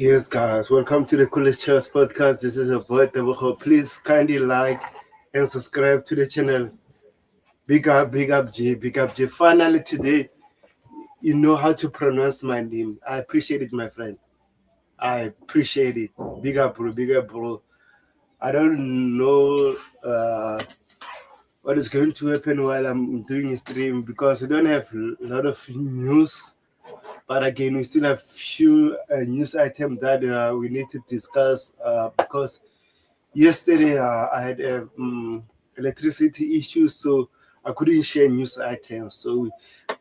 Yes, guys, welcome to the Coolest Chairs podcast. This is your boy Teboho. Please kindly like and subscribe to the channel. Big up, G, big up, G. Finally, today, you know how to pronounce my name. I appreciate it, my friend. I appreciate it. Big up, bro, big up, bro. I don't know what is going to happen while I'm doing a stream because I don't have a lot of news. But again, we still have few news items that we need to discuss because yesterday, I had electricity issues, so I couldn't share news items. So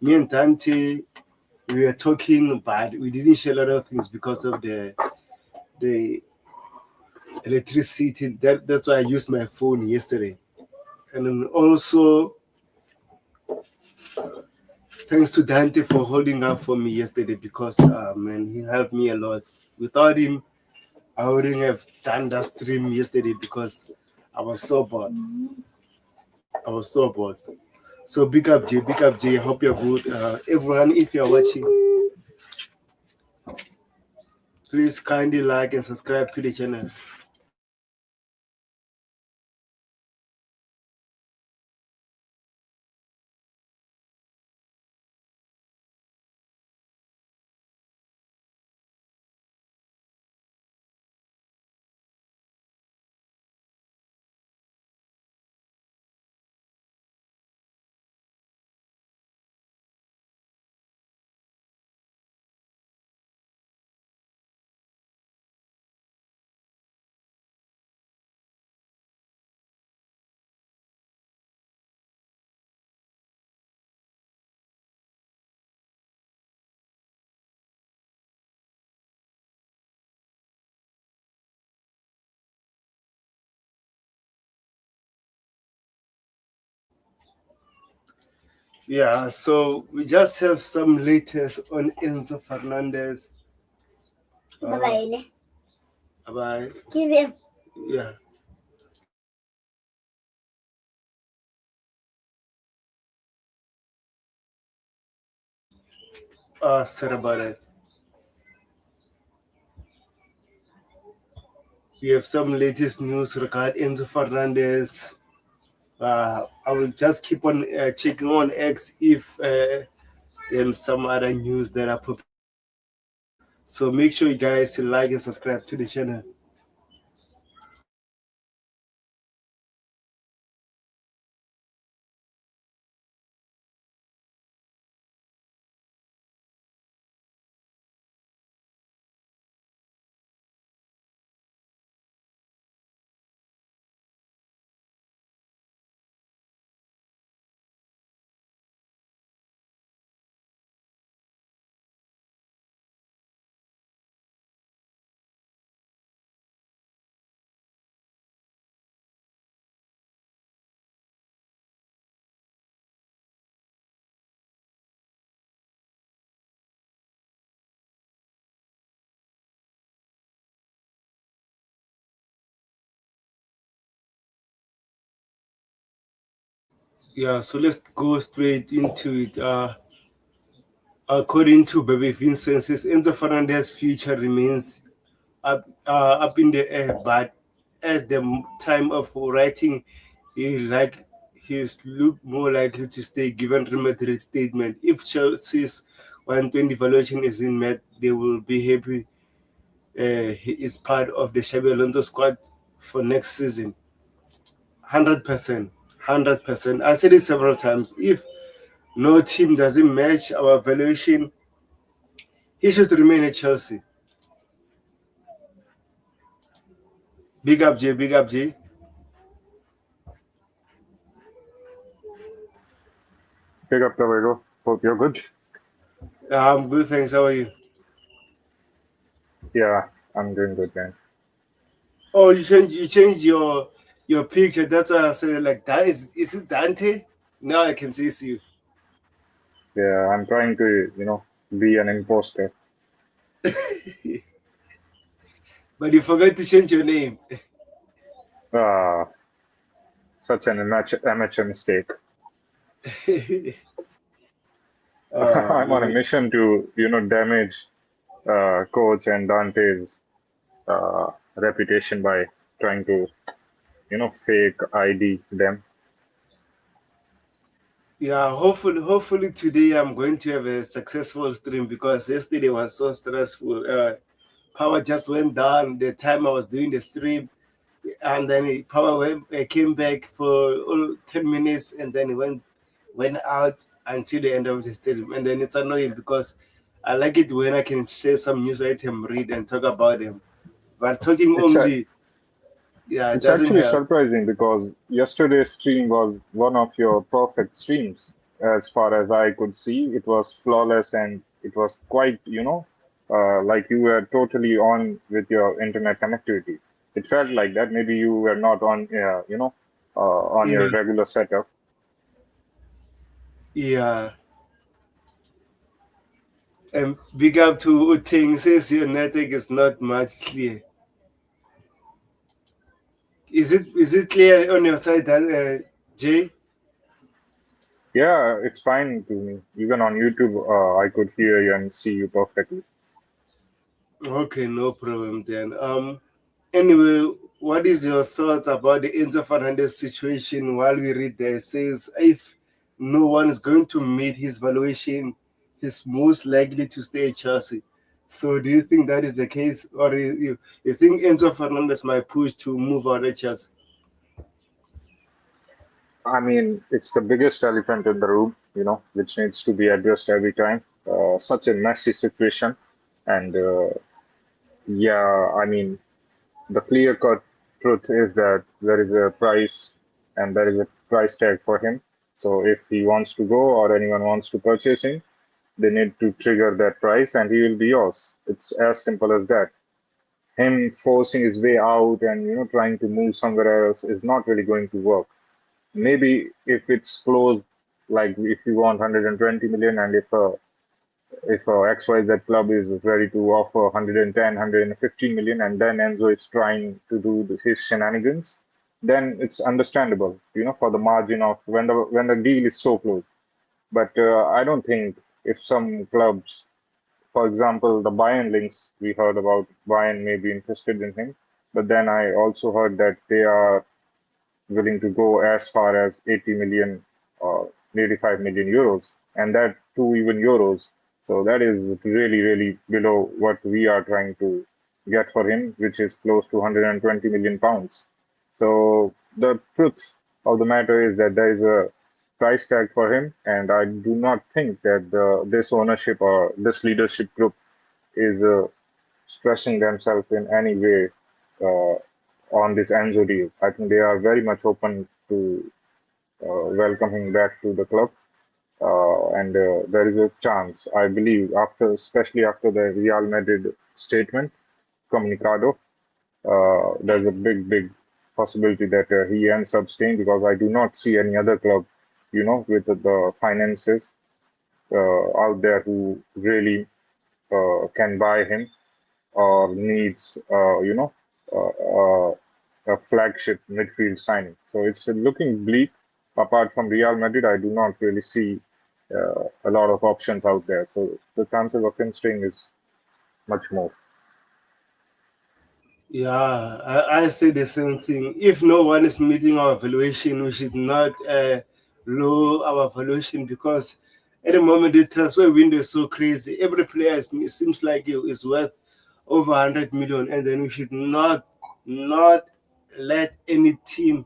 me and Dante, we were talking, but we didn't share a lot of things because of the electricity. That's why I used my phone yesterday. And then also, thanks to Dante for holding up for me yesterday because, man, he helped me a lot. Without him, I wouldn't have done that stream yesterday because I was so bored. I was so bored. So big up J, big up J. Hope you're good. Everyone, if you're watching, please kindly like and subscribe to the channel. Yeah, so we just have some latest on Enzo Fernandez. Bye Bye. Give him. Yeah. Sorry about it. We have some latest news regarding Enzo Fernandez. I will just keep on checking on X if there's some other news that are popping. So make sure you guys like and subscribe to the channel. Yeah, so let's go straight into it. According to Baby Vincence's, Enzo Fernandez's future remains up in the air, but at the time of writing, he's look more likely to stay given Real Madrid's statement. If Chelsea's 120 valuation isn't met, they will be happy he is part of the Xabi Alonso squad for next season. 100%. 100%. I said it several times. If no team doesn't match our valuation, he should remain at Chelsea. Big up, J. Big up, J. Pick up the Virgo. Hope you're good. I'm good, thanks. How are you? Yeah, I'm doing good, man. Oh, you change your picture. That's why I said like that. Is it Dante? Now I can see you. Yeah, I'm trying to, be an imposter. But you forgot to change your name. Ah, such an amateur mistake. I'm on a Man. mission to, damage coach and Dante's reputation by trying to, fake ID them. Yeah, hopefully today I'm going to have a successful stream because yesterday was so stressful. Power just went down the time I was doing the stream, and then came back for all 10 minutes, and then it went out until the end of the stream. And then it's annoying because I like it when I can share some news item, read and talk about them. But talking It's a, only, yeah, it it's doesn't actually help. surprising because yesterday's stream was one of your perfect streams. As far as I could see, it was flawless and it was quite, like you were totally on with your internet connectivity. It felt like that. Maybe you were not on, on Yeah, your regular setup. yeah. And big up to Uting says your network is not much clear. Is it clear on your side, Jay? Yeah, it's fine to me. Even on YouTube, I could hear you and see you perfectly. Okay, no problem then. Anyway, what is your thoughts about the Enzo Fernandez situation while we read there? It says if no one is going to meet his valuation, he's most likely to stay at Chelsea. So do you think that is the case? Or you think Enzo Fernandez might push to move out of Chelsea? I mean, it's the biggest elephant in the room, which needs to be addressed every time. Such a messy situation. And yeah, I mean, the clear-cut truth is that there is a price and there is a price tag for him. So if he wants to go or anyone wants to purchase him, they need to trigger that price and he will be yours. It's as simple as that. Him forcing his way out and trying to move somewhere else is not really going to work. Maybe if it's close, like if you want 120 million and if a XYZ club is ready to offer 110, 115 million, and then Enzo is trying to do his shenanigans, then it's understandable, for the margin of when the deal is so close. But I don't think if some clubs, for example, the Bayern links, we heard about Bayern may be interested in him, but then I also heard that they are willing to go as far as 80 million or 85 million euros, and that too even euros. So that is really, really below what we are trying to get for him, which is close to 120 million pounds. So the truth of the matter is that there is a price tag for him, and I do not think that this ownership or this leadership group is stressing themselves in any way uh, on this Enzo deal. I think they are very much open to welcome him back to the club. And there is a chance, I believe, especially after the Real Madrid statement, comunicado, there's a big possibility that he ends up staying because I do not see any other club, with the finances out there who really can buy him or needs, a flagship midfield signing. So it's looking bleak. Apart from Real Madrid, I do not really see a lot of options out there. So the chances of him staying is much more. Yeah, I say the same thing. If no one is meeting our valuation, we should not lower our valuation because at the moment the transfer window is so crazy. Every player it seems like it is worth over 100 million, and then we should not let any team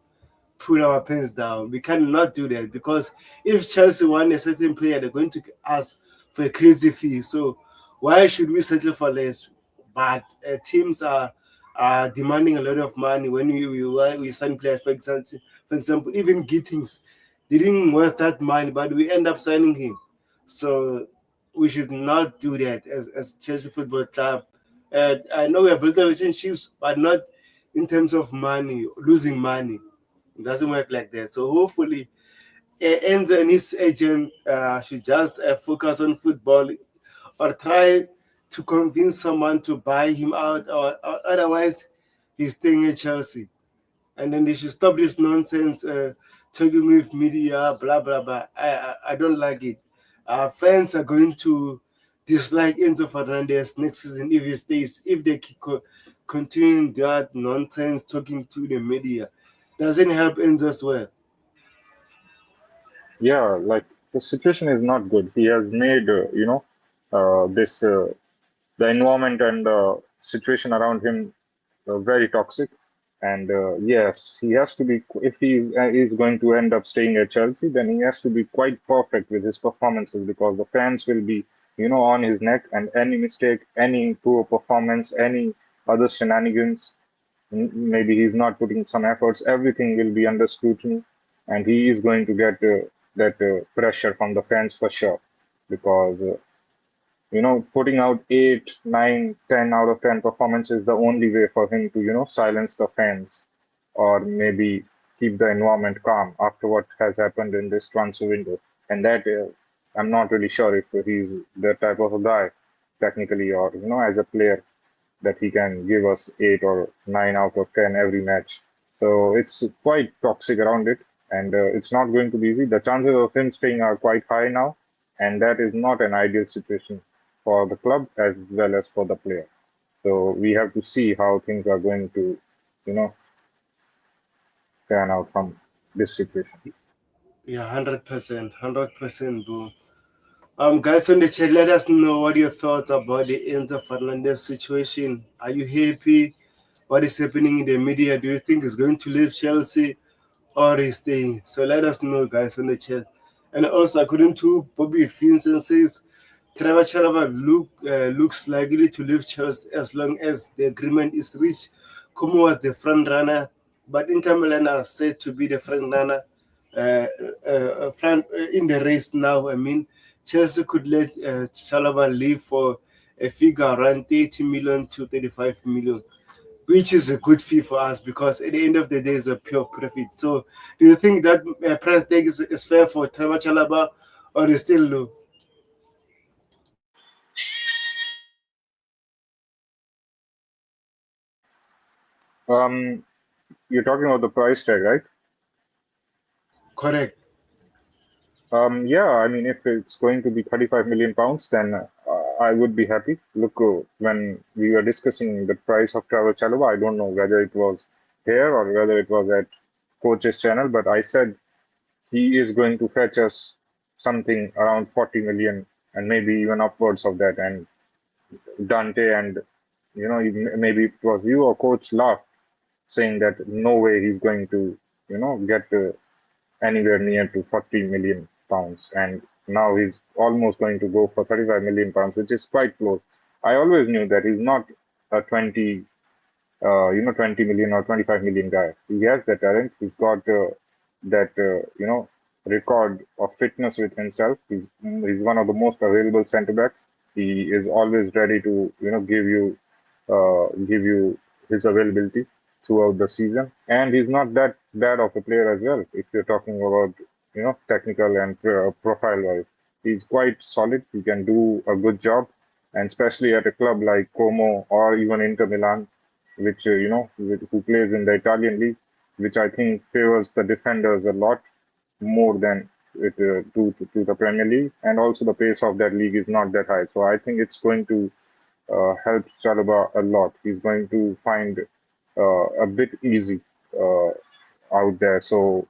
pull our pens down. We cannot do that because if Chelsea want a certain player, they're going to ask for a crazy fee. So why should we settle for less? But teams are demanding a lot of money when we sign players. For example, even Gittings didn't worth that money, but we end up signing him. So we should not do that as Chelsea Football Club. I know we are building relationships, but not in terms of money, losing money. It doesn't work like that. So hopefully, Enzo and his agent should just focus on football or try to convince someone to buy him out, or otherwise, he's staying at Chelsea. And then they should stop this nonsense talking with media, blah blah blah. I don't like it. Fans are going dislike Enzo Fernandez next season if he stays, if they keep continuing that nonsense talking to the media. Doesn't help Enzo as well. Yeah, like the situation is not good. He has made, this the environment and the situation around him very toxic. And yes, he has to be, if he is going to end up staying at Chelsea, then he has to be quite perfect with his performances because the fans will be, on his neck, and any mistake, any poor performance, any other shenanigans, maybe he's not putting some efforts, everything will be under scrutiny, and he is going to get that pressure from the fans for sure because putting out 8, 9, 10 out of 10 performance is the only way for him to, silence the fans or maybe keep the environment calm after what has happened in this transfer window. And that I'm not really sure if he's the type of a guy, technically, or, as a player, that he can give us 8 or 9 out of 10 every match. So it's quite toxic around it, and it's not going to be easy. The chances of him staying are quite high now, and that is not an ideal situation for the club as well as for the player. So we have to see how things are going to, you know, pan out from this situation. Yeah, 100%, 100%, bro. Guys on the chat, let us know what your thoughts about the Enzo Fernandez situation. Are you happy? What is happening in the media? Do you think he's going to leave Chelsea or he's staying? So let us know, guys, on the chat. And also, according to Bobby Vincent says, Trevor Chalaba looks likely to leave Chelsea as long as the agreement is reached. Como was the front runner, but Inter Milan are said to be the front runner in the race now. I mean, Chelsea could let Chalaba leave for a figure around 30 million to 35 million, which is a good fee for us because at the end of the day, it's a pure profit. So, do you think that price tag is fair for Trevor Chalaba or is still low? Um, you're talking about the price tag, right? Correct. Yeah, I mean, if it's going to be 35 million pounds, then I would be happy. Look, when we were discussing the price of Travel Chalova, I don't know whether it was here or whether it was at Coach's channel, but I said he is going to fetch us something around 40 million and maybe even upwards of that. And Dante and, maybe it was you or Coach laughed, saying that no way he's going to, get anywhere near to 40 million pounds. And now he's almost going to go for 35 million pounds, which is quite close. I always knew that he's not a 20 million or 25 million guy. He has the talent. He's got that, record of fitness with himself. He's one of the most available centre backs. He is always ready to, give you his availability throughout the season. And he's not that bad of a player as well. If you're talking about, technical and profile wise, he's quite solid. He can do a good job, and especially at a club like Como or even Inter Milan, which who plays in the Italian league, which I think favors the defenders a lot more than to the Premier League, and also the pace of that league is not that high. So I think it's going to help Chalaba a lot. He's going to find a bit easy uh, out there. So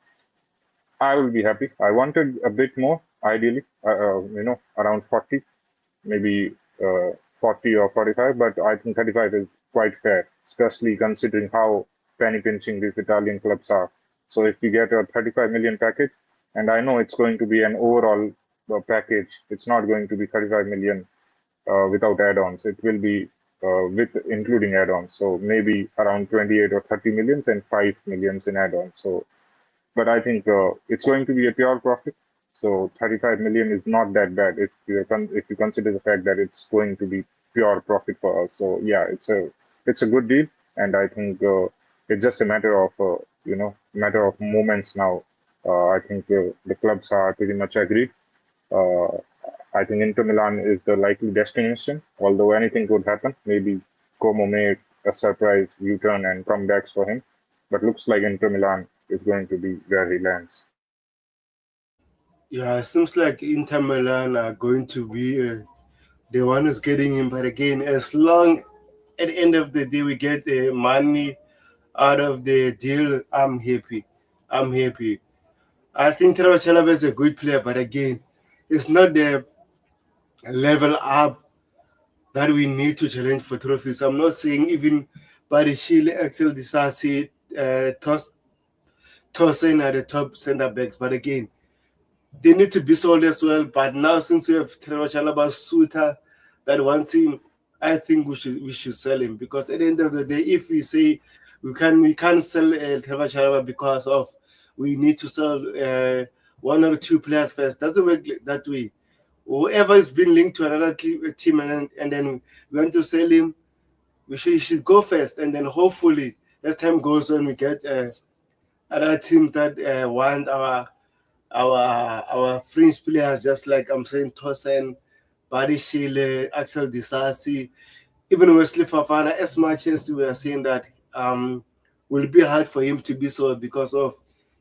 I will be happy. I wanted a bit more, ideally, around 40, maybe 40 or 45, but I think 35 is quite fair, especially considering how penny pinching these Italian clubs are. So if we get a 35 million package, and I know it's going to be an overall package, it's not going to be 35 million without add-ons. It will be with including add-ons. So maybe around 28 or 30 millions and 5 millions in add-ons. So but I think it's going to be a pure profit. So 35 million is not that bad if you consider the fact that it's going to be pure profit for us. So yeah, it's a good deal, and I think it's just a matter of matter of moments now. I think the clubs are pretty much agreed. Uh, I think Inter Milan is the likely destination, although anything could happen. Maybe Como made a surprise U-turn and comebacks for him, but looks like Inter Milan is going to be where he lands. Yeah, it seems like Inter Milan are going to be the one who's getting him. But again, as long at the end of the day we get the money out of the deal, I'm happy. I'm happy. I think Trevor Chalaba is a good player, but again, it's not the level up that we need to challenge for trophies. I'm not saying even Barishile, Axel Disasi, Tosin are the top centre backs, but again, they need to be sold as well. But now, since we have Trevor Chalaba Suta, that one team, I think we should sell him, because at the end of the day, if we say we can't sell Trevor Chalaba because of we need to sell one or two players first, doesn't work that way. Whoever has been linked to another team, and then we want to sell him, we should go first, and then hopefully as time goes on, we get other teams that want our fringe players, just like I'm saying, Tosen, Barry Shile, Axel Disasi, even Wesley Fafana. As much as we are saying that will be hard for him to be sold because of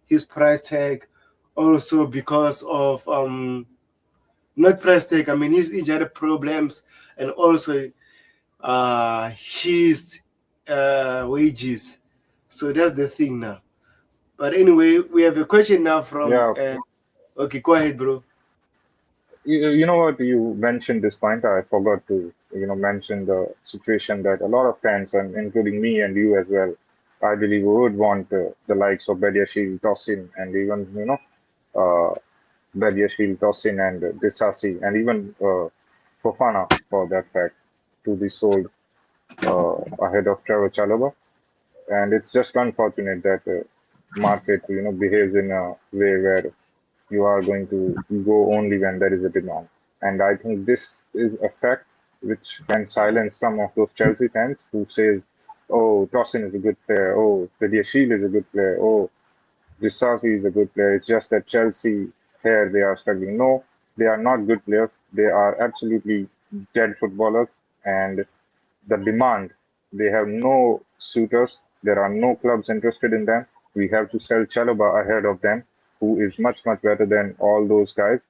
his price tag, also because of not price tag, I mean his injury problems, and also his wages. So that's the thing now. But anyway, we have a question now from. Yeah, Okay, go ahead, bro. you know what? You mentioned this point. I forgot to, mention the situation that a lot of fans, and including me and you as well, I believe would want the likes of Bediashile, Tosin, and even, uh, Bediashile, Tosin, and Disasi, and even Fofana, for that fact, to be sold ahead of Trevor Chalobah. And it's just unfortunate that market, behaves in a way where you are going to go only when there is a demand. And I think this is a fact which can silence some of those Chelsea fans who says, "Oh, Tosin is a good player. Oh, Bediashile is a good player. Oh, Disasi is a good player. It's just that Chelsea here they are struggling." No, they are not good players. They are absolutely dead footballers, and the demand. They have no suitors. There are no clubs interested in them. We have to sell Chalobah ahead of them, who is much, much better than all those guys.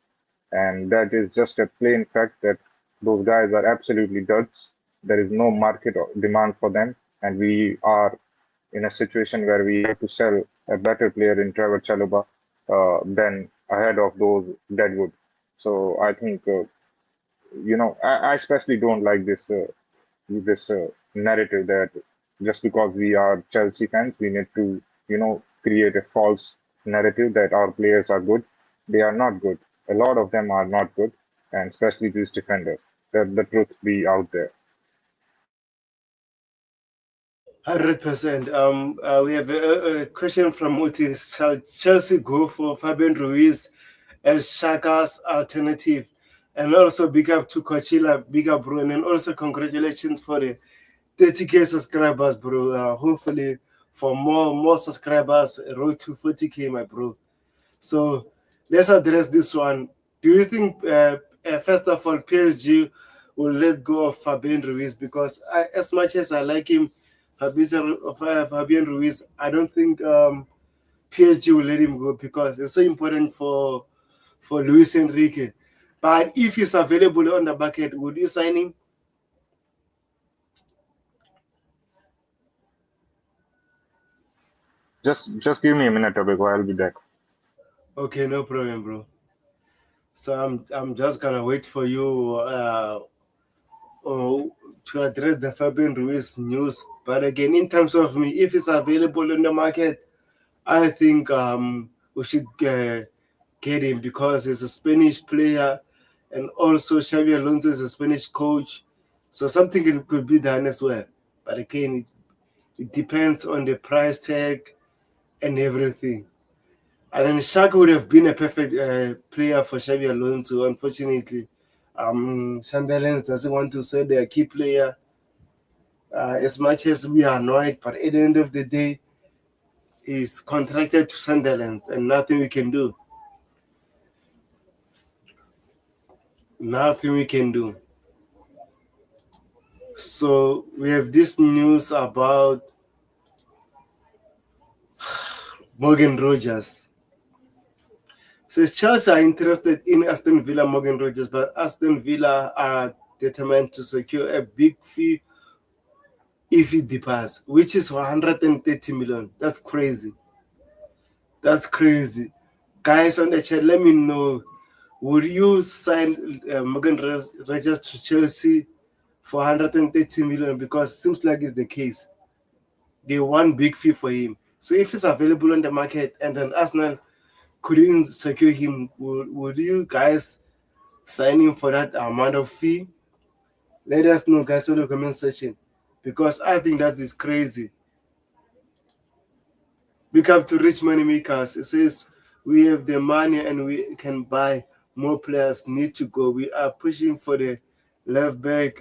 And that is just a plain fact that those guys are absolutely duds. There is no market or demand for them. And we are in a situation where we have to sell a better player in Trevor Chalobah than ahead of those Deadwood. So I think, I especially don't like this narrative that just because we are Chelsea fans, we need to, create a false narrative that our players are good. They are not good. A lot of them are not good, and especially these defenders. Let the truth be out there. 100%. We have a question from Mutis. Shall Chelsea go for Fabian Ruiz as Shaka's alternative? And also big up to Coachella, big up, bro. And also congratulations for the 30K subscribers, bro. Hopefully for more subscribers, road to 40K, my bro. So let's address this one. Do you think, first of all, PSG will let go of Fabian Ruiz? Because as much as I like him, Fabian Ruiz, I don't think PSG will let him go, because it's so important for Luis Enrique. But if he's available on the market, would you sign him? Just give me a minute, Abego. I'll be back. Okay, no problem, bro. So I'm just gonna wait for you to address the Fabian Ruiz news. But again, in terms of me, if it's available in the market, I think we should get him, because he's a Spanish player, and also Xavi Alonso is a Spanish coach. So something could be done as well. But again, it depends on the price tag and everything. And then Shaq would have been a perfect player for Xavi Alonso. Unfortunately, Sunderland doesn't want to sell their key player, as much as we are annoyed. But at the end of the day, he's contracted to Sunderland, and nothing we can do. Nothing we can do. So we have this news about Morgan Rogers. Says Chelsea are interested in Aston Villa Morgan Rogers, but Aston Villa are determined to secure a big fee if he departs, which is 130 million. That's crazy. That's crazy. Guys on the chat, let me know. Would you sign Morgan Rogers to Chelsea for 130 million? Because it seems like it's the case. They want big fee for him. So if he's available on the market and then Arsenal couldn't secure him, would you guys sign him for that amount of fee? Let us know, guys, in the comment section. Because I think that is crazy. Big up to Rich Money Makers. It says we have the money and we can buy more players. Need to go. We are pushing for the left back,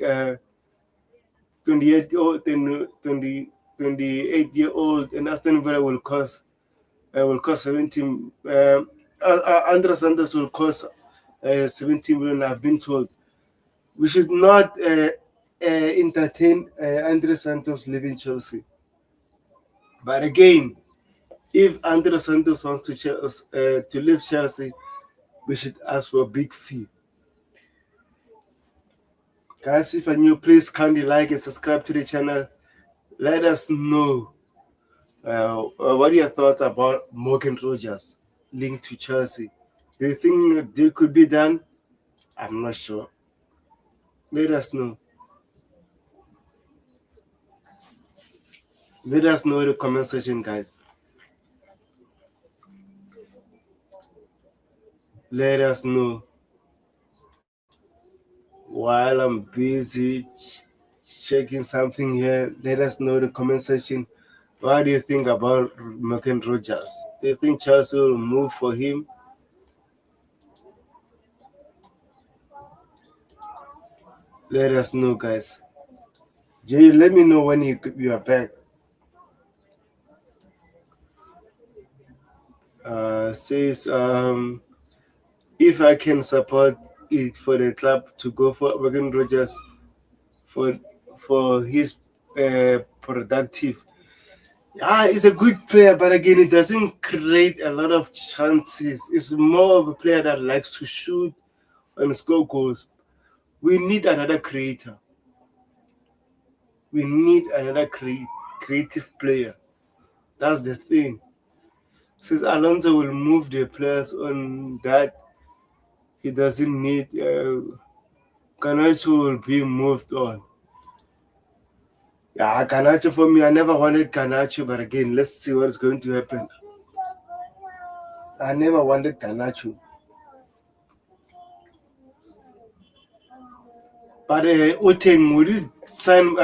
28 year old and 28-year-old, and Aston Villa will cost 17. Andres Santos will cost 17 million. I've been told we should not entertain Andres Santos leaving Chelsea. But again, if Andre Santos wants to leave Chelsea, we should ask for a big fee. Guys, if you're new, please kindly like and subscribe to the channel. Let us know what are your thoughts about Morgan Rogers linked to Chelsea. Do you think a deal could be done? I'm not sure. Let us know. Let us know in the comment section, guys. Let us know. While I'm busy checking something here, let us know in the comment section. What do you think about Morgan Rogers? Do you think Chelsea will move for him? Let us know, guys. Jay, let me know when you are back. Says if I can support it for the club to go for Morgan Rogers for his productive. Yeah, he's a good player, but again, it doesn't create a lot of chances. It's more of a player that likes to shoot and score goals. We need another creator. We need another creative player. That's the thing. Since Alonso will move the players on that, he doesn't need. Garnacho will be moved on. Yeah, Garnacho for me, I never wanted Garnacho, but again, let's see what's going to happen. I never wanted Garnacho. But Uteng, would you sign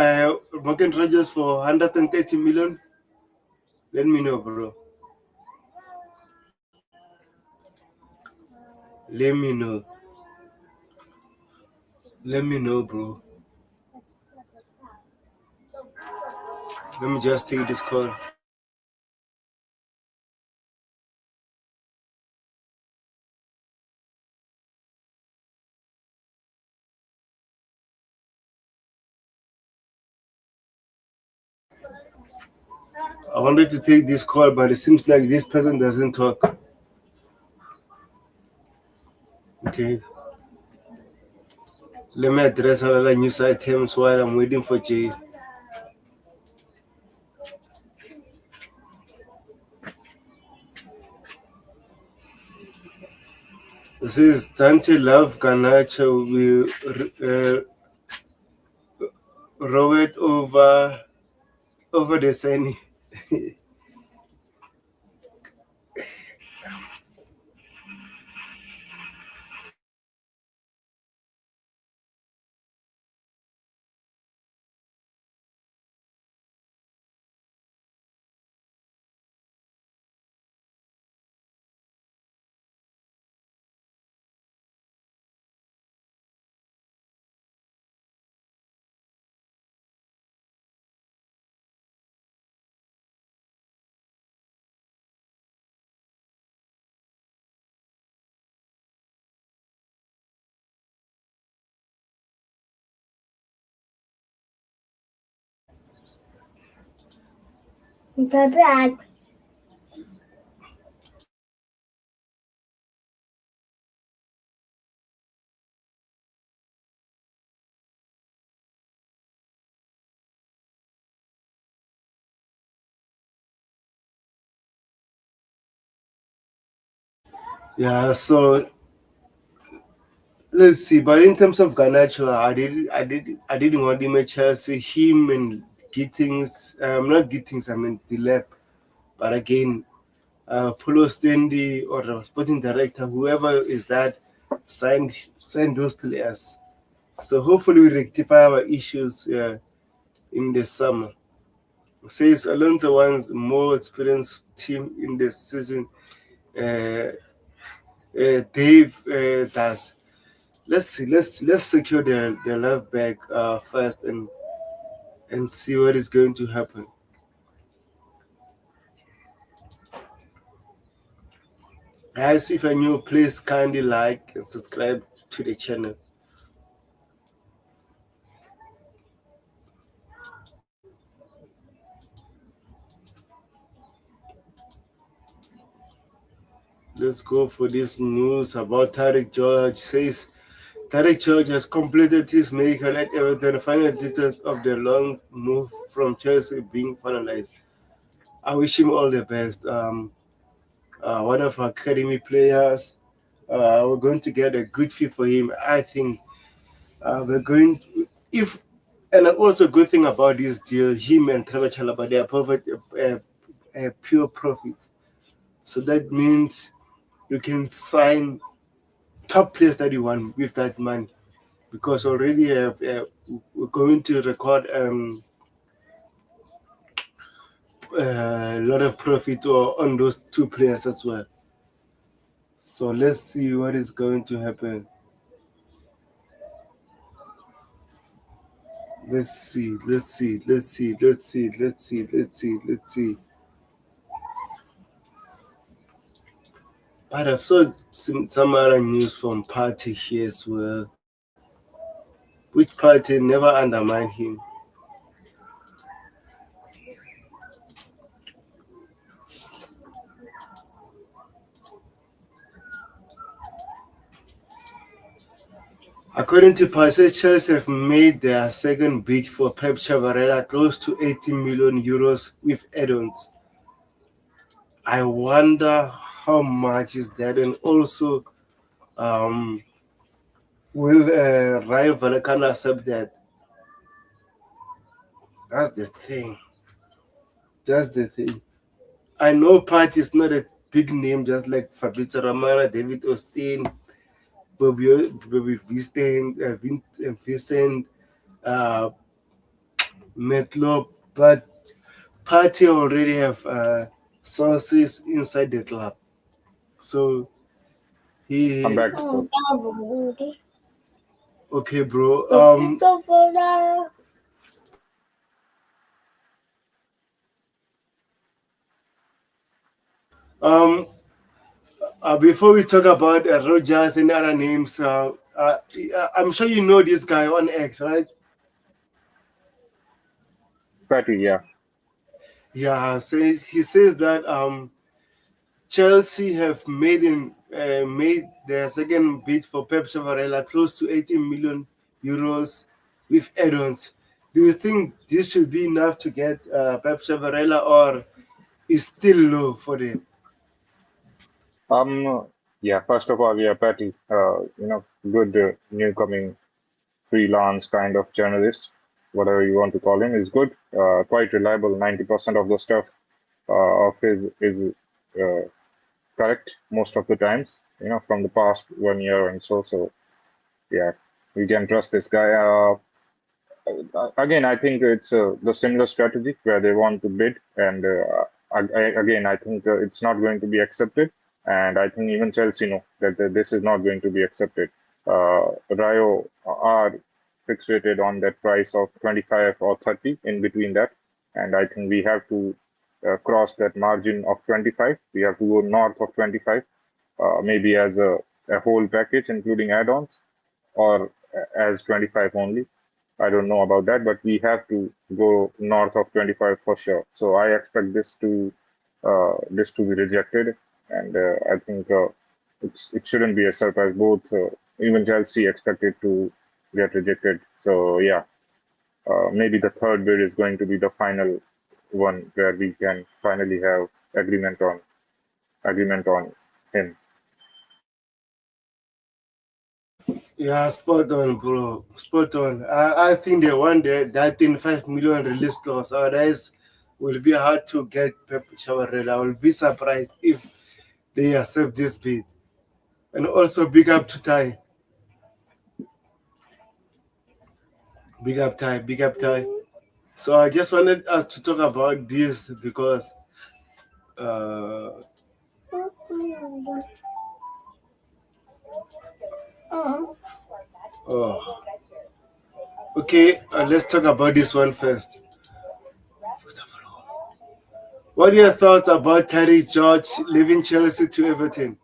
Morgan Rogers for 130 million? Let me know, bro. Let me know. Let me know, bro. Let me just take this call. I wanted to take this call, but it seems like this person doesn't talk. Okay. Let me address another news items while I'm waiting for Jay. This is Dante Love Garnacho will row it over the sunny. Bye-bye. Yeah, so let's see. But in terms of Garnacho, I didn't want him at Chelsea. Him and Gittings, not Gittings. I mean Dilep. But again, Polo Stanley or the sporting director, whoever is that, signed those players. So hopefully we rectify our issues in the summer. Says Alonso wants more experienced team in the season. Uh, Dave does. Let's see. Let's secure the left back first and see what is going to happen. Guys, if you're new, please kindly like and subscribe to the channel. Let's go for this news about Tarek George. Says Tarek George has completed his medical at Everton. Final details of the long move from Chelsea being finalized. I wish him all the best. One of our academy players. We're going to get a good fee for him. I think we're going to, if and also good thing about this deal, him and Trevor Chalaba, they are pure profit. So that means you can sign top players that you want with that money because already we're going to record a lot of profit on those two players as well. So let's see what is going to happen. Let's see, let's see, let's see, let's see, let's see, let's see, let's see. But I've saw some other news from Party here as well. Which Party never undermined him. According to Party, Chelsea have made their second bid for Pep Chavarella close to 80 million euros with add-ons. I wonder how much is that, and also, um, will Rayo Vallecano accept that? That's the thing. That's the thing. I know Party is not a big name, just like Fabrizio Romano, David Austin, Bobby Vincent, uh, Metlo, but Party already have sources inside the club. So I'm he back. okay, bro. Um, before we talk about Rogers and other names, I'm sure you know this guy on X, right? Patty, yeah. Yeah, so he says that Chelsea have made their second bid for Pep Chavarella close to 18 million euros with add-ons. Do you think this should be enough to get Pep Chavarella, or is still low for them? Yeah, first of all, yeah, Patty, good new coming freelance kind of journalist, whatever you want to call him, is good. Quite reliable. 90% of the stuff of his is correct most of the times, from the past 1 year and so. So, yeah, we can trust this guy. Again, I think it's the similar strategy where they want to bid, and again, I think it's not going to be accepted, and I think even Chelsea know that this is not going to be accepted. Rayo are fixated on that price of 25 or 30 in between that, and I think we have to cross that margin of 25. We have to go north of 25, maybe as a whole package, including add-ons, or as 25 only. I don't know about that, but we have to go north of 25 for sure. So I expect this to be rejected, and I think it shouldn't be a surprise. Both even Chelsea expected to get rejected. So yeah, maybe the third bid is going to be the final one where we can finally have agreement on him. Yeah, spot on, bro. Spot on. I think they want that in 5 million release clause. Otherwise, will be hard to get Pep Chavarel. I will be surprised if they accept this bid. And also, big up to Ty. Big up Ty. Big up Ty. So I just wanted us to talk about this because, uh, oh, okay, let's talk about this one first. What are your thoughts about Terry George leaving Chelsea to Everton?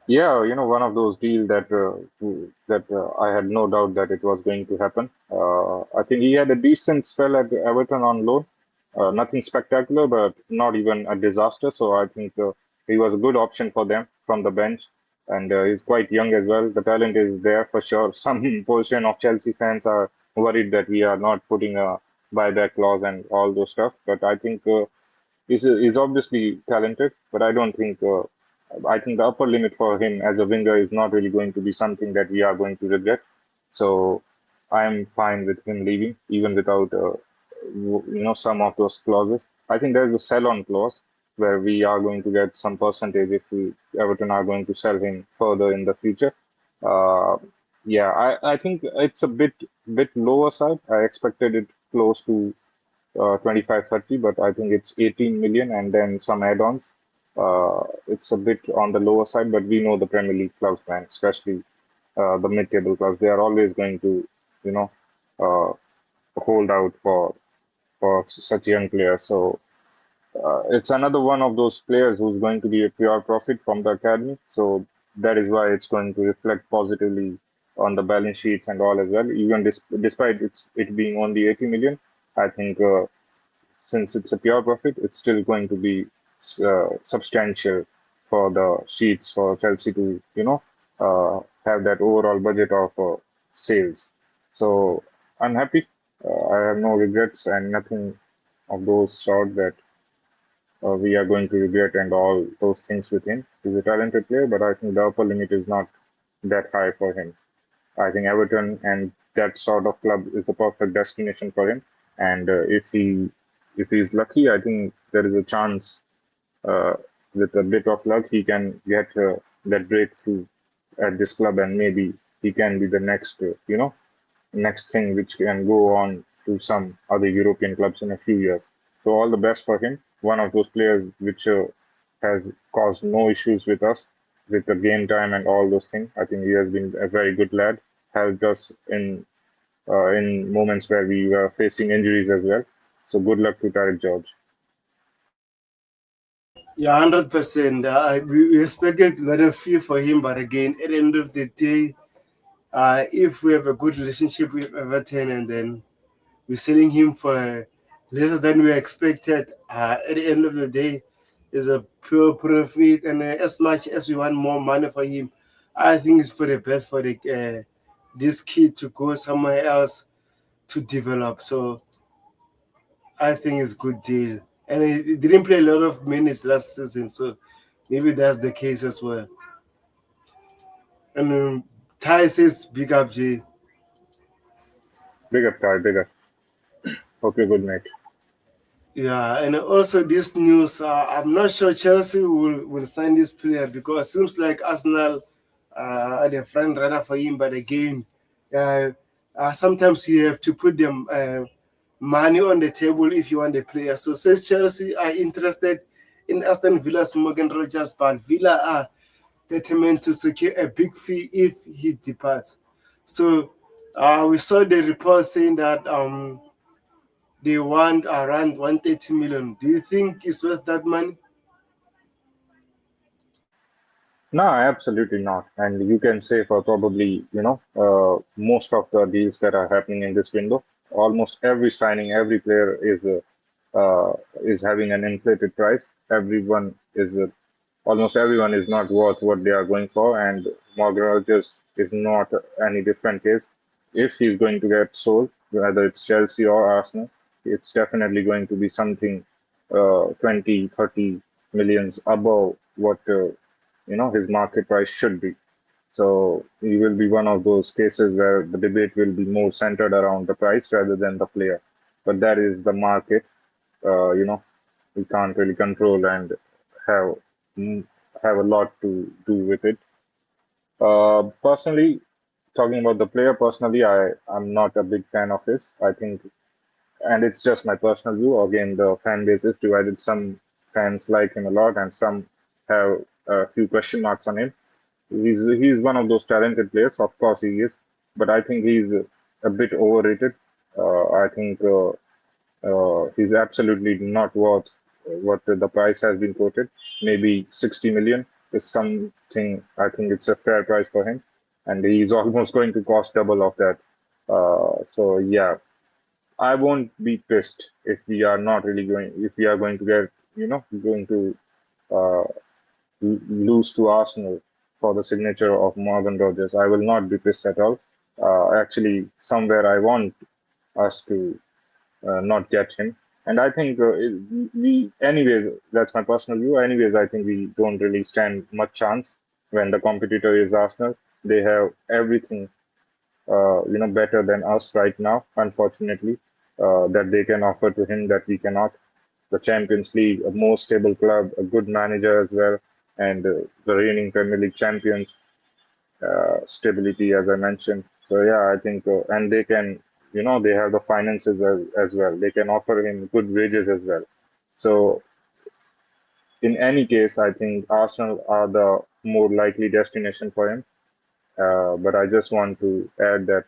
Yeah, one of those deals that I had no doubt that it was going to happen. I think he had a decent spell at Everton on loan. Nothing spectacular, but not even a disaster. So I think he was a good option for them from the bench, and he's quite young as well. The talent is there for sure. Some portion of Chelsea fans are worried that we are not putting a buyback clause and all those stuff, but I think. He's obviously talented, but I don't think. I think the upper limit for him as a winger is not really going to be something that we are going to regret. So I'm fine with him leaving, even without some of those clauses. I think there's a sell-on clause where we are going to get some percentage if we Everton are going to sell him further in the future. Uh, yeah, I think it's a bit lower side. I expected it close to 25, 30, but I think it's 18 million and then some add-ons. It's a bit on the lower side, but we know the Premier League clubs, man, especially the mid-table clubs, they are always going to, you know, uh, hold out for such young players. So it's another one of those players who's going to be a pure profit from the academy. So that is why it's going to reflect positively on the balance sheets and all as well. Even despite it being only 80 million, I think. Since it's a pure profit, it's still going to be substantial for the sheets for Chelsea to, have that overall budget of sales. So I'm happy. I have no regrets and nothing of those sort that we are going to regret and all those things with him. He's a talented player, but I think the upper limit is not that high for him. I think Everton and that sort of club is the perfect destination for him. And if he's lucky, I think there is a chance uh, with a bit of luck he can get that breakthrough at this club, and maybe he can be the next next thing which can go on to some other European clubs in a few years. So all the best for him. One of those players which has caused no issues with us with the game time and all those things. I think he has been a very good lad. Helped us in moments where we were facing injuries as well. So good luck to Tarek George. Yeah, 100%. We expected a lot of fee for him, but again, at the end of the day, if we have a good relationship with Everton and then we're selling him for lesser than we expected, at the end of the day, is a pure profit. And as much as we want more money for him, I think it's for the best for this kid to go somewhere else to develop. So I think it's good deal. And he didn't play a lot of minutes last season, so maybe that's the case as well. And Ty says big up J. Big up, Ty. Big up. Hope you're good, mate. Yeah, and also this news, I'm not sure Chelsea will sign this player because it seems like Arsenal are the front runner for him. But again, uh, sometimes you have to put them money on the table if you want the player. So since Chelsea are interested in Aston Villa's Morgan Rogers, but Villa are determined to secure a big fee if he departs. So we saw the report saying that they want around 130 million. Do you think it's worth that money? No, absolutely not. And you can say for probably, most of the deals that are happening in this window, almost every signing, every player is having an inflated price. Almost everyone is not worth what they are going for, and Morgan Rogers is not any different case. If he's going to get sold, whether it's Chelsea or Arsenal, it's definitely going to be something 20, 30 millions above what his market price should be. So he will be one of those cases where the debate will be more centered around the price rather than the player. But that is the market. Uh, you know, we can't really control and have mm, have a lot to do with it. Personally, talking about the player, personally, I'm not a big fan of his. I think, and it's just my personal view. Again, the fan base is divided. Some fans like him a lot, and some have a few question marks on him. He's one of those talented players, of course he is, but I think he's a bit overrated. I think he's absolutely not worth what the price has been quoted. Maybe 60 million is something. I think it's a fair price for him, and he's almost going to cost double of that. So yeah, I won't be pissed if we are not really going. If we are going to get, going to uh, lose to Arsenal for the signature of Morgan Rogers. I will not be pissed at all. Actually, somewhere I want us to not get him. And I think anyways, that's my personal view. Anyways, I think we don't really stand much chance when the competitor is Arsenal. They have everything, better than us right now, unfortunately, that they can offer to him that we cannot. The Champions League, a more stable club, a good manager as well, and the reigning Premier League champions, stability, as I mentioned. So yeah, I think, and they can, they have the finances as well. They can offer him good wages as well. So in any case, I think Arsenal are the more likely destination for him. But I just want to add that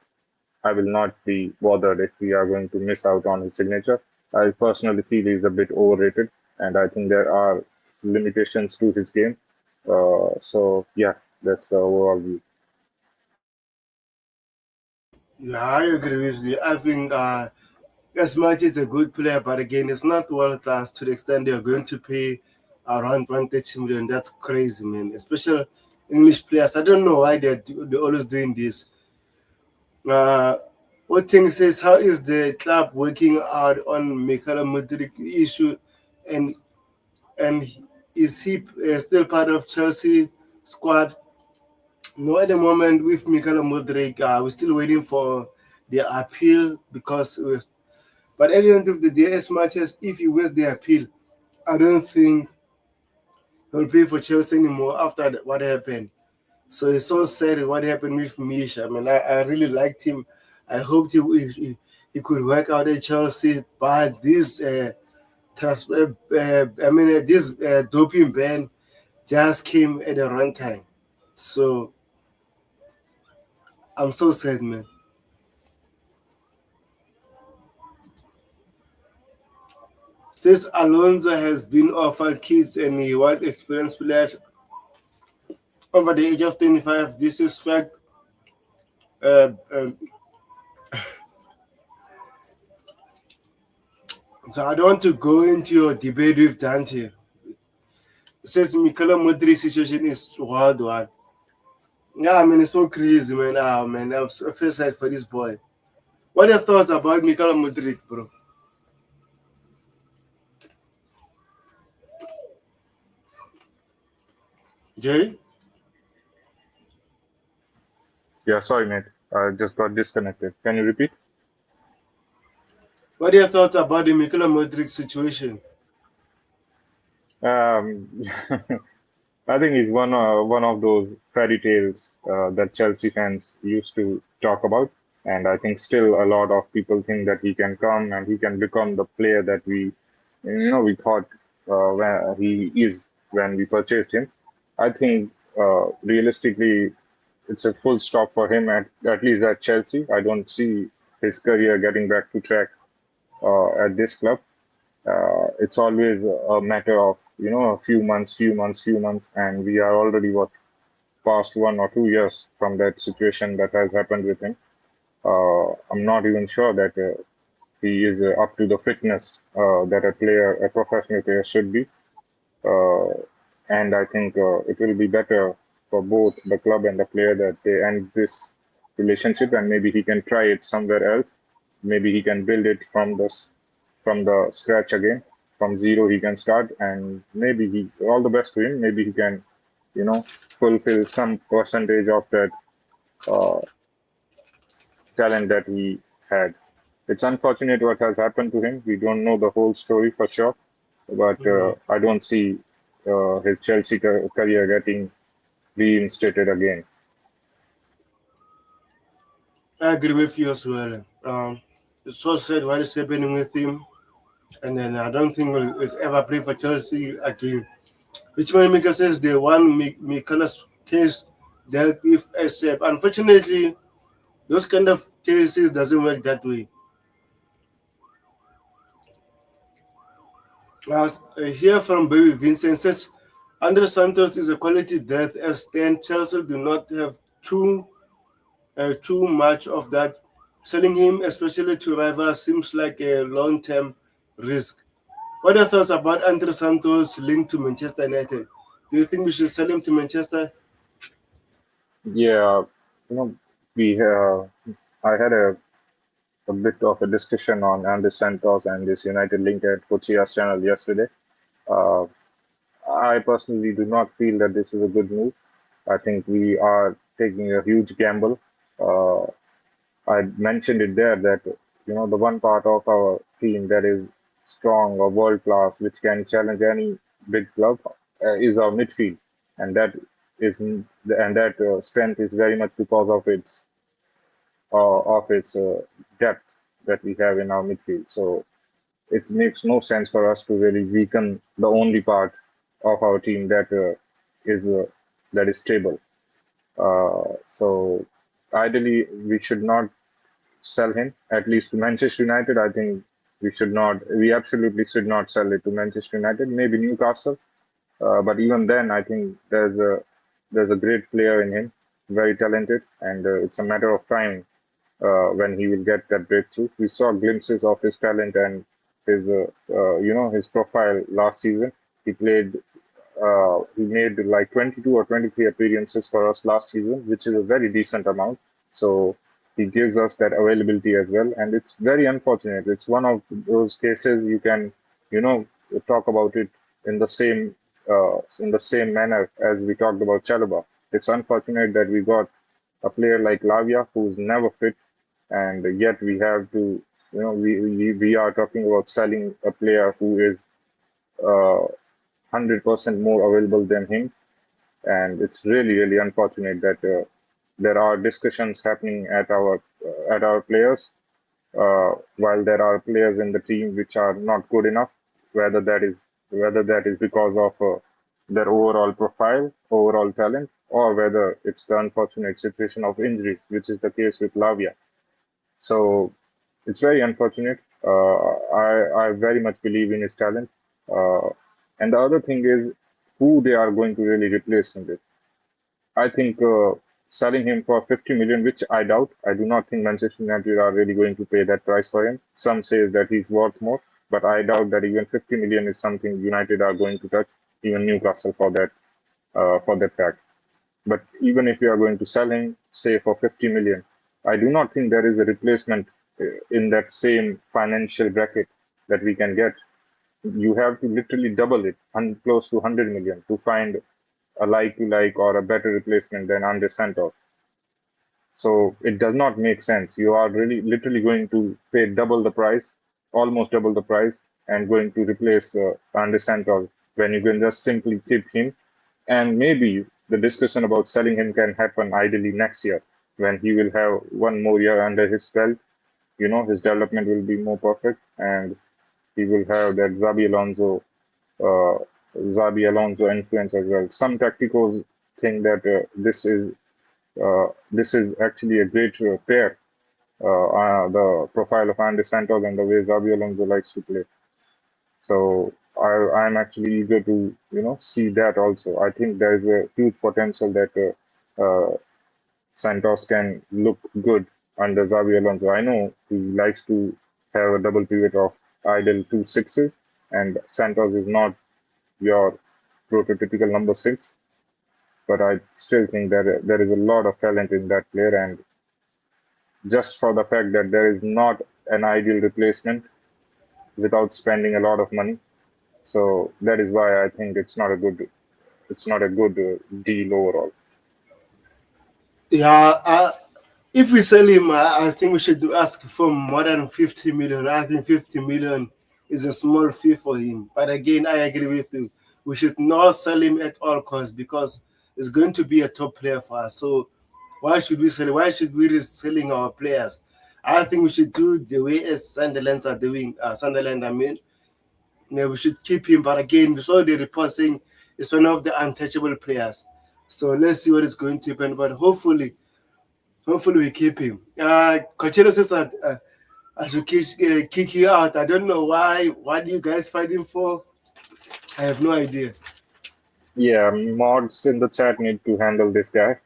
I will not be bothered if we are going to miss out on his signature. I personally feel he's a bit overrated, and I think there are limitations to his game. So yeah, that's the overall view. Yeah, I agree with you. I think as much as a good player, but again, it's not world class to the extent they're going to pay around 130 million. That's crazy, man. Especially English players. I don't know why they're always doing this. Uh, what thing says, how is the club working out on Mikhail Mudrik issue, and and is he still part of Chelsea squad? No, at the moment with Mikhail Mudrik, we're still waiting for the appeal because but at the end of the day, as much as if he wins the appeal, I don't think he'll play for Chelsea anymore after what happened. So it's so sad what happened with Misha. I mean, I really liked him. I hoped he could work out at Chelsea, but this this doping ban just came at the wrong time. So I'm so sad, man. Since Alonso has been offered kids and he wants experienced players over the age of 25, this is fact. Uh, um, so I don't want to go into your debate with Dante. Since Mikola Modric situation is wild one. Yeah, I mean it's so crazy, man. Ah, man, I feel sad for this boy. What are your thoughts about Mikola Modric, bro? Jerry, Yeah, sorry, mate. I just got disconnected. Can you repeat? what are your thoughts about the Mikola Modric situation? Um, I think he's one of those fairy tales that Chelsea fans used to talk about, and I think still a lot of people think that he can come and he can become the player that we thought when he is when we purchased him. I think realistically, it's a full stop for him at least at Chelsea. I don't see his career getting back to track at this club. It's always a matter of a few months, and we are already what past 1 or 2 years from that situation that has happened with him. I'm not even sure that he is up to the fitness that a professional player should be. Uh, and I think it will be better for both the club and the player that they end this relationship, and maybe he can try it somewhere else. Maybe he can build it from the scratch again, from zero he can start, and maybe he all the best to him. Maybe he can you know, fulfill some percentage of that uh, talent that he had. It's unfortunate what has happened to him. We don't know the whole story for sure, but Mhm. I don't see his Chelsea career getting reinstated again. I agree with you as well. It's so sad what is happening with him, and then I don't think he'll ever play for Chelsea again. Which Maker says the one Michaelis case dealt with ASAP. Unfortunately, those kind of cases doesn't work that way. As I hear from Baby Vincent says, Andre Santos is a quality death as then Chelsea do not have too much of that. Selling him, especially to rivals, seems like a long-term risk. What are your thoughts about Andre Santos linked to Manchester United? Do you think we should sell him to Manchester? Yeah, you know, we I had a bit of a discussion on Andy Santos and this United link at Cochia's channel yesterday. Uh, I personally do not feel that this is a good move. I think we are taking a huge gamble. Uh, I mentioned it there that the one part of our team that is strong or world class, which can challenge any big club, is our midfield, and that strength is very much because of its depth that we have in our midfield. So it makes no sense for us to really weaken the only part of our team is uh, that is stable. So ideally, we should not sell him, at least to Manchester United. I think we absolutely should not sell it to Manchester United, maybe Newcastle. But even then, I think there's a great player in him, very talented, and it's a matter of time when he will get that breakthrough. We saw glimpses of his talent and his profile last season. He played he made like 22 or 23 appearances for us last season, which is a very decent amount. So he gives us that availability as well, and it's very unfortunate. It's one of those cases you can, you know, talk about it in the same manner as we talked about Chalobah. It's unfortunate that we got a player like Lavia who's never fit, and yet we have to, we are talking about selling a player who is 100% more available than him. And it's really, really unfortunate that there are discussions happening at our players, while there are players in the team which are not good enough, whether that is whether that is because of their overall profile, overall talent, or whether it's the unfortunate situation of injury, which is the case with Lavia. So it's very unfortunate. I very much believe in his talent. Uh, and the other thing is who they are going to really replace him with. I think selling him for 50 million, which I doubt. I do not think Manchester United are really going to pay that price for him. Some say that he's worth more, but I doubt that even 50 million is something United are going to touch, even Newcastle for that fact. But even if you are going to sell him, say for 50 million, I do not think there is a replacement in that same financial bracket that we can get. You have to literally double it, close to 100 million, to find a like to like or a better replacement than Andre Santos. So it does not make sense. You are really literally going to pay double the price, almost double the price, and going to replace Andre Santos when you can just simply keep him. And maybe the discussion about selling him can happen ideally next year when he will have one more year under his belt. His development will be more perfect, and he will have that uh, Zabi Alonso influence as well. Some tacticos think that this is actually a great pair. The profile of Andy Santos and the way Zabi Alonso likes to play. So I'm actually eager to see that also. I think there is a huge potential that Santos can look good under Xabi Alonso. I know he likes to have a double pivot of ideal 2 6s, and Santos is not your prototypical number 6, but I still think that there is a lot of talent in that player, and just for the fact that there is not an ideal replacement without spending a lot of money. So that is why I think it's not a good it's not a good deal overall. Yeah, if we sell him, I think we should ask for more than 50 million. I think 50 million is a small fee for him. But again, I agree with you. We should not sell him at all costs because it's going to be a top player for us. So why should we sell? Why should we risk selling our players? I think we should do the way as Sunderland are doing. Sunderland, I mean, we should keep him. But again, we saw the report saying it's one of the untouchable players. So let's see what is going to happen. But hopefully we keep him. Coachella says that I should kick you out. I don't know why. What are you guys fighting for? I have no idea. Yeah, mods in the chat need to handle this guy.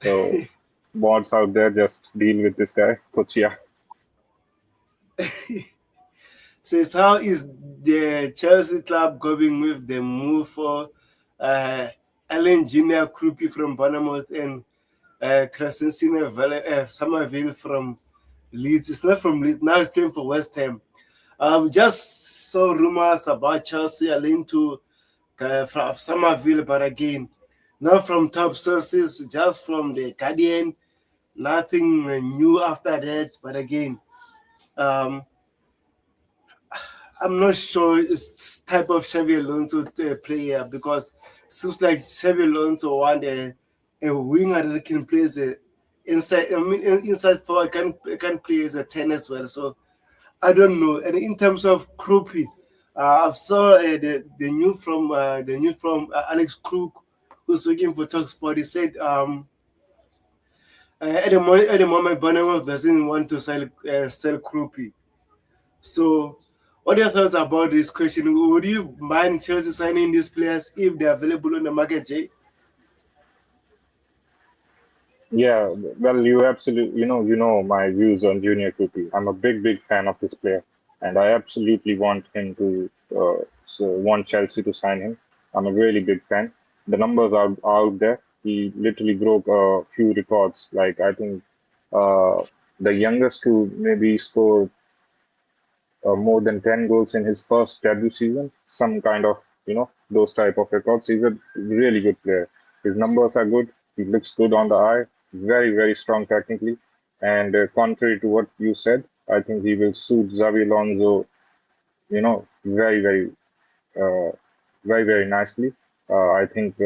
So mods out there, just deal with this guy, Kochia. Says how is the Chelsea club going with the move for uh, Alan Junior Krupi from Bournemouth and Crescensina Somerville from Leeds? It's not from Leeds. Now he's playing for West Ham. We just saw rumors about Chelsea are linked to from Somerville, but again, not from top sources, just from the Guardian. Nothing new after that. But again, um, I'm not sure it's type of Xavi Alonso player because it seems like Xavi Alonso want a winger that can play as a inside. I mean, inside forward can play as a ten as well. So I don't know. And in terms of Krupi, I saw the new from Alex Krug, who's working for Talksport. He said at the moment Bournemouth doesn't want to sell Krupi. So, what are your thoughts about this question? Would you mind Chelsea signing these players if they're available on the market, Jay? Yeah, well, you know my views on Junior Kupi. I'm a big fan of this player, and I absolutely want him to, want Chelsea to sign him. I'm a really big fan. The numbers are out there. He literally broke a few records. Like I think uh, the youngest to maybe score more than 10 goals in his first debut season, some kind of, those type of records. He's a really good player. His numbers are good. He looks good on the eye, very strong technically. And contrary to what you said, I think he will suit Xavi Alonso, very, uh, very nicely. I think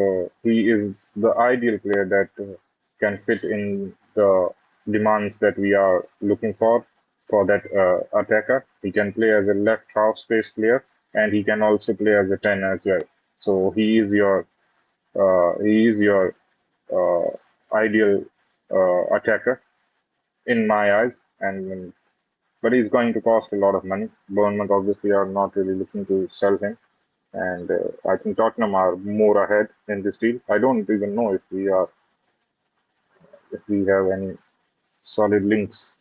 he is the ideal player that can fit in the demands that we are looking for that attacker. He can play as a left half space player, and he can also play as a 10 as well. So he is your uh, ideal attacker in my eyes, and but he's going to cost a lot of money. Bournemouth obviously are not really looking to sell him, and I think Tottenham are more ahead in this deal. I don't even know if we have any solid links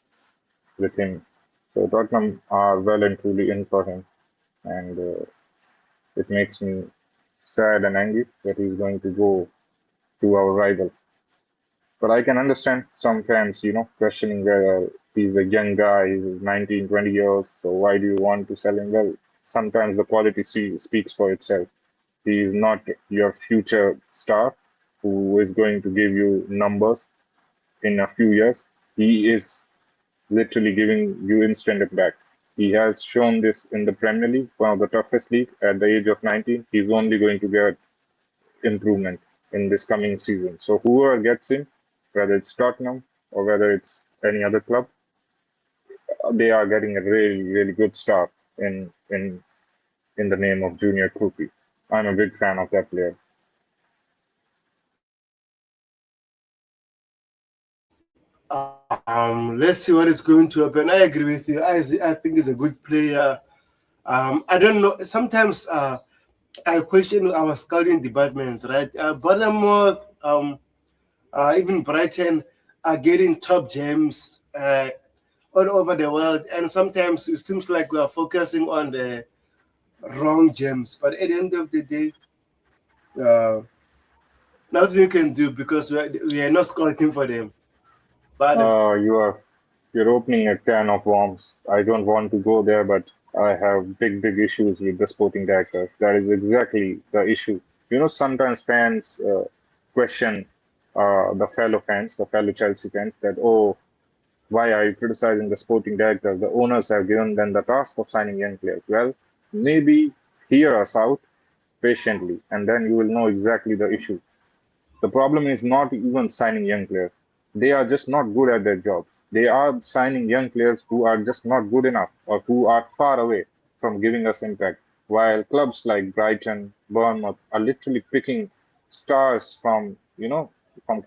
with him. So Tottenham are well and truly in for him, and it makes me sad and angry that he's going to go to our rival. But I can understand some fans, questioning whether he's a young guy, he's 19, 20 years, so why do you want to sell him? Well, sometimes the quality speaks for itself. He is not your future star who is going to give you numbers in a few years. He is literally giving you instant impact. He has shown this in the Premier League, one of the toughest league at the age of 19. He's only going to get improvement in this coming season. So whoever gets him, whether it's Tottenham or whether it's any other club, they are getting a really good start in the name of Junior Krupi. I'm a big fan of that player. Let's see what is going to happen. I agree with you. I think he's a good player. I don't know. Sometimes I question our scouting departments, right? Bournemouth, even Brighton are getting top gems all over the world, and sometimes it seems like we are focusing on the wrong gems. But at the end of the day, uh, nothing you can do because we are not scouting for them. But Uh, you are you're opening a can of worms. I don't want to go there, but I have big issues with the sporting directors. That is exactly the issue. Sometimes fans question the fellow Chelsea fans, that, oh, why are you criticizing the sporting director? The owners have given them the task of signing young players. Well, maybe hear us out patiently, and then you will know exactly the issue. The problem is not even signing young players. They are just not good at their jobs. They are signing young players who are just not good enough, or who are far away from giving us impact. While clubs like Brighton, Bournemouth are literally picking stars from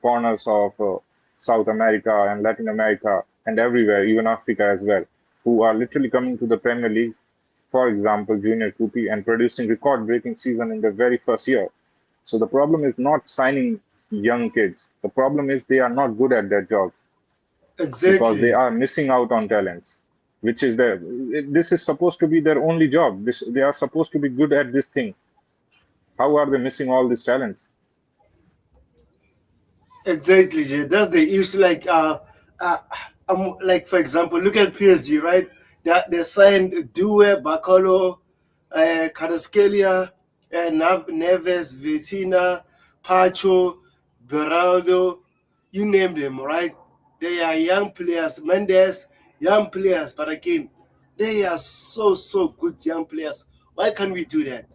corners of South America and Latin America and everywhere, even Africa as well, who are literally coming to the Premier League, for example, Junior Coupe, and producing record-breaking season in their very first year. So the problem is not signing young kids. The problem is they are not good at their job because they Exactly. are missing out on talents, which is their. This is supposed to be their only job. They are supposed to be good at this thing. How are they missing all these talents? Exactly, Jay. That's the issue. Uh, like for example, look at PSG, right? They signed Due, Bacalo, Carrasquelia, Neves, Vitina, Pacho, Beraldo, you name them, right? They are young players. Mendes, young players, but again, they are so good young players. Why can't we do that?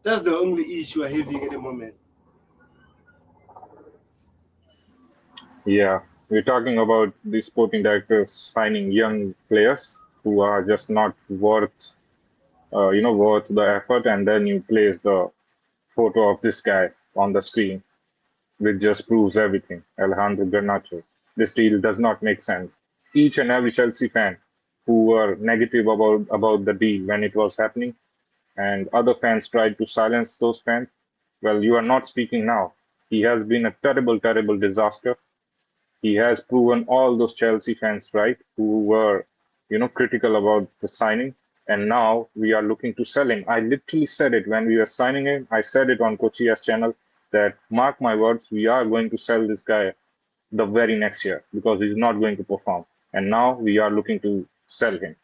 That's the only issue I'm having at the moment. Yeah, we're talking about the sporting directors signing young players who are just not worth the effort, and then you place the photo of this guy on the screen, which just proves everything. Alejandro Garnacho. This deal does not make sense. Each and every Chelsea fan who were negative about the deal when it was happening, and other fans tried to silence those fans, well, you are not speaking now. He has been a terrible, terrible disaster. He has proven all those Chelsea fans right who were, critical about the signing. And now we are looking to sell him. I literally said it when we were signing him. I said it on Kochia's channel that, mark my words, we are going to sell this guy the very next year because he's not going to perform. And now we are looking to sell him.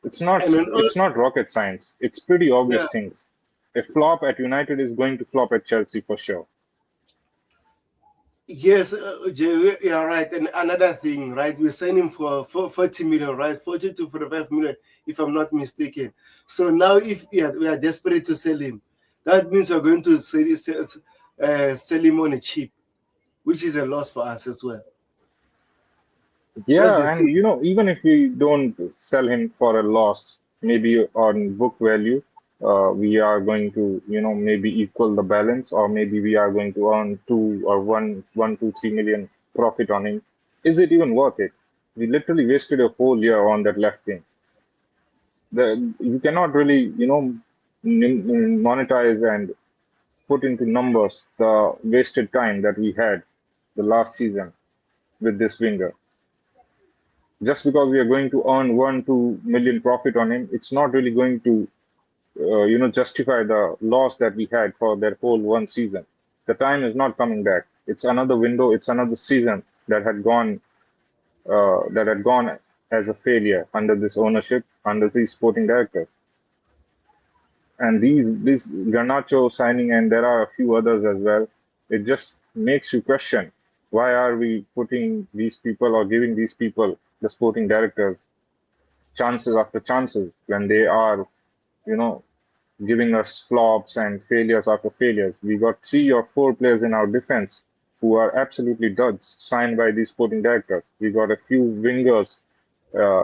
It's not And then, it's not rocket science. It's pretty yeah. obvious things. A flop at United is going to flop at Chelsea for sure. Yes, Jay, you are right. And another thing, right? We're signing for 40 million, right? 40 to 45 million, if I'm not mistaken. So now, if we are desperate to sell him, that means we're going to sell him on a cheap, which is a loss for us as well. That's the Yeah, and thing. even if we don't sell him for a loss, maybe on book value, we are going to, maybe equal the balance, or maybe we are going to earn 2 or 3 million profit on him. Is it even worth it? We literally wasted a whole year on that left wing. You cannot really, monetize and put into numbers the wasted time that we had the last season with this winger. Just because we are going to earn 1 2 million profit on him, it's not really going to justify the loss that we had for that whole one season. The time is not coming back. It's another window. It's another season that had gone as a failure under this ownership, under these sporting directors. And these Garnacho signing, and there are a few others as well. It just makes you question, why are we putting these people or giving these people, the sporting directors, chances after chances when they are, you know, giving us flops and failures after failures. We got 3 or 4 players in our defense who are absolutely duds signed by these sporting directors. We got a few wingers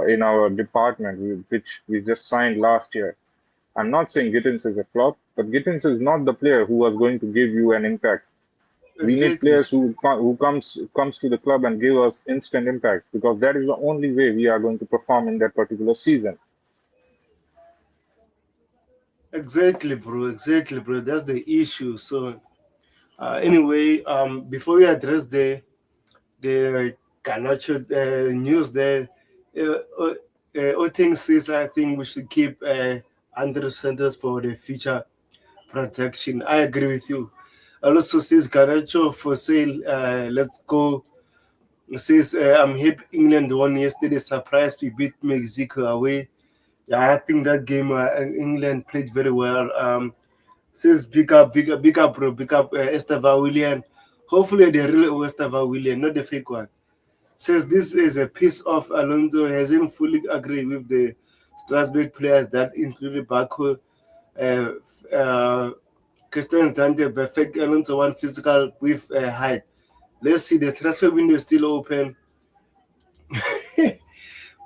in our department, which we just signed last year. I'm not saying Gittins is a flop, but Gittins is not the player who was going to give you an impact. We need Exactly. players who comes to the club and give us instant impact, because that is the only way we are going to perform in that particular season. Exactly, bro. Exactly, bro. That's the issue. So, anyway, before we address the Ganacho news there. Oting says I think we should keep Andrew Santos for the future protection. I agree with you. Also says Ganacho for sale. Let's go. Says I'm hip. England won yesterday. Surprised we beat Mexico away. Yeah, I think that game England played very well. Says big up, bro, big up Esteva William. Hopefully the real Esteva William, not the fake one. Says this is a piece of Alonso hasn't fully agreed with the Strasbourg players that included Baku, uh, uh, Christian Dante, perfect Alonso one physical with height. Let's see, the transfer window is still open.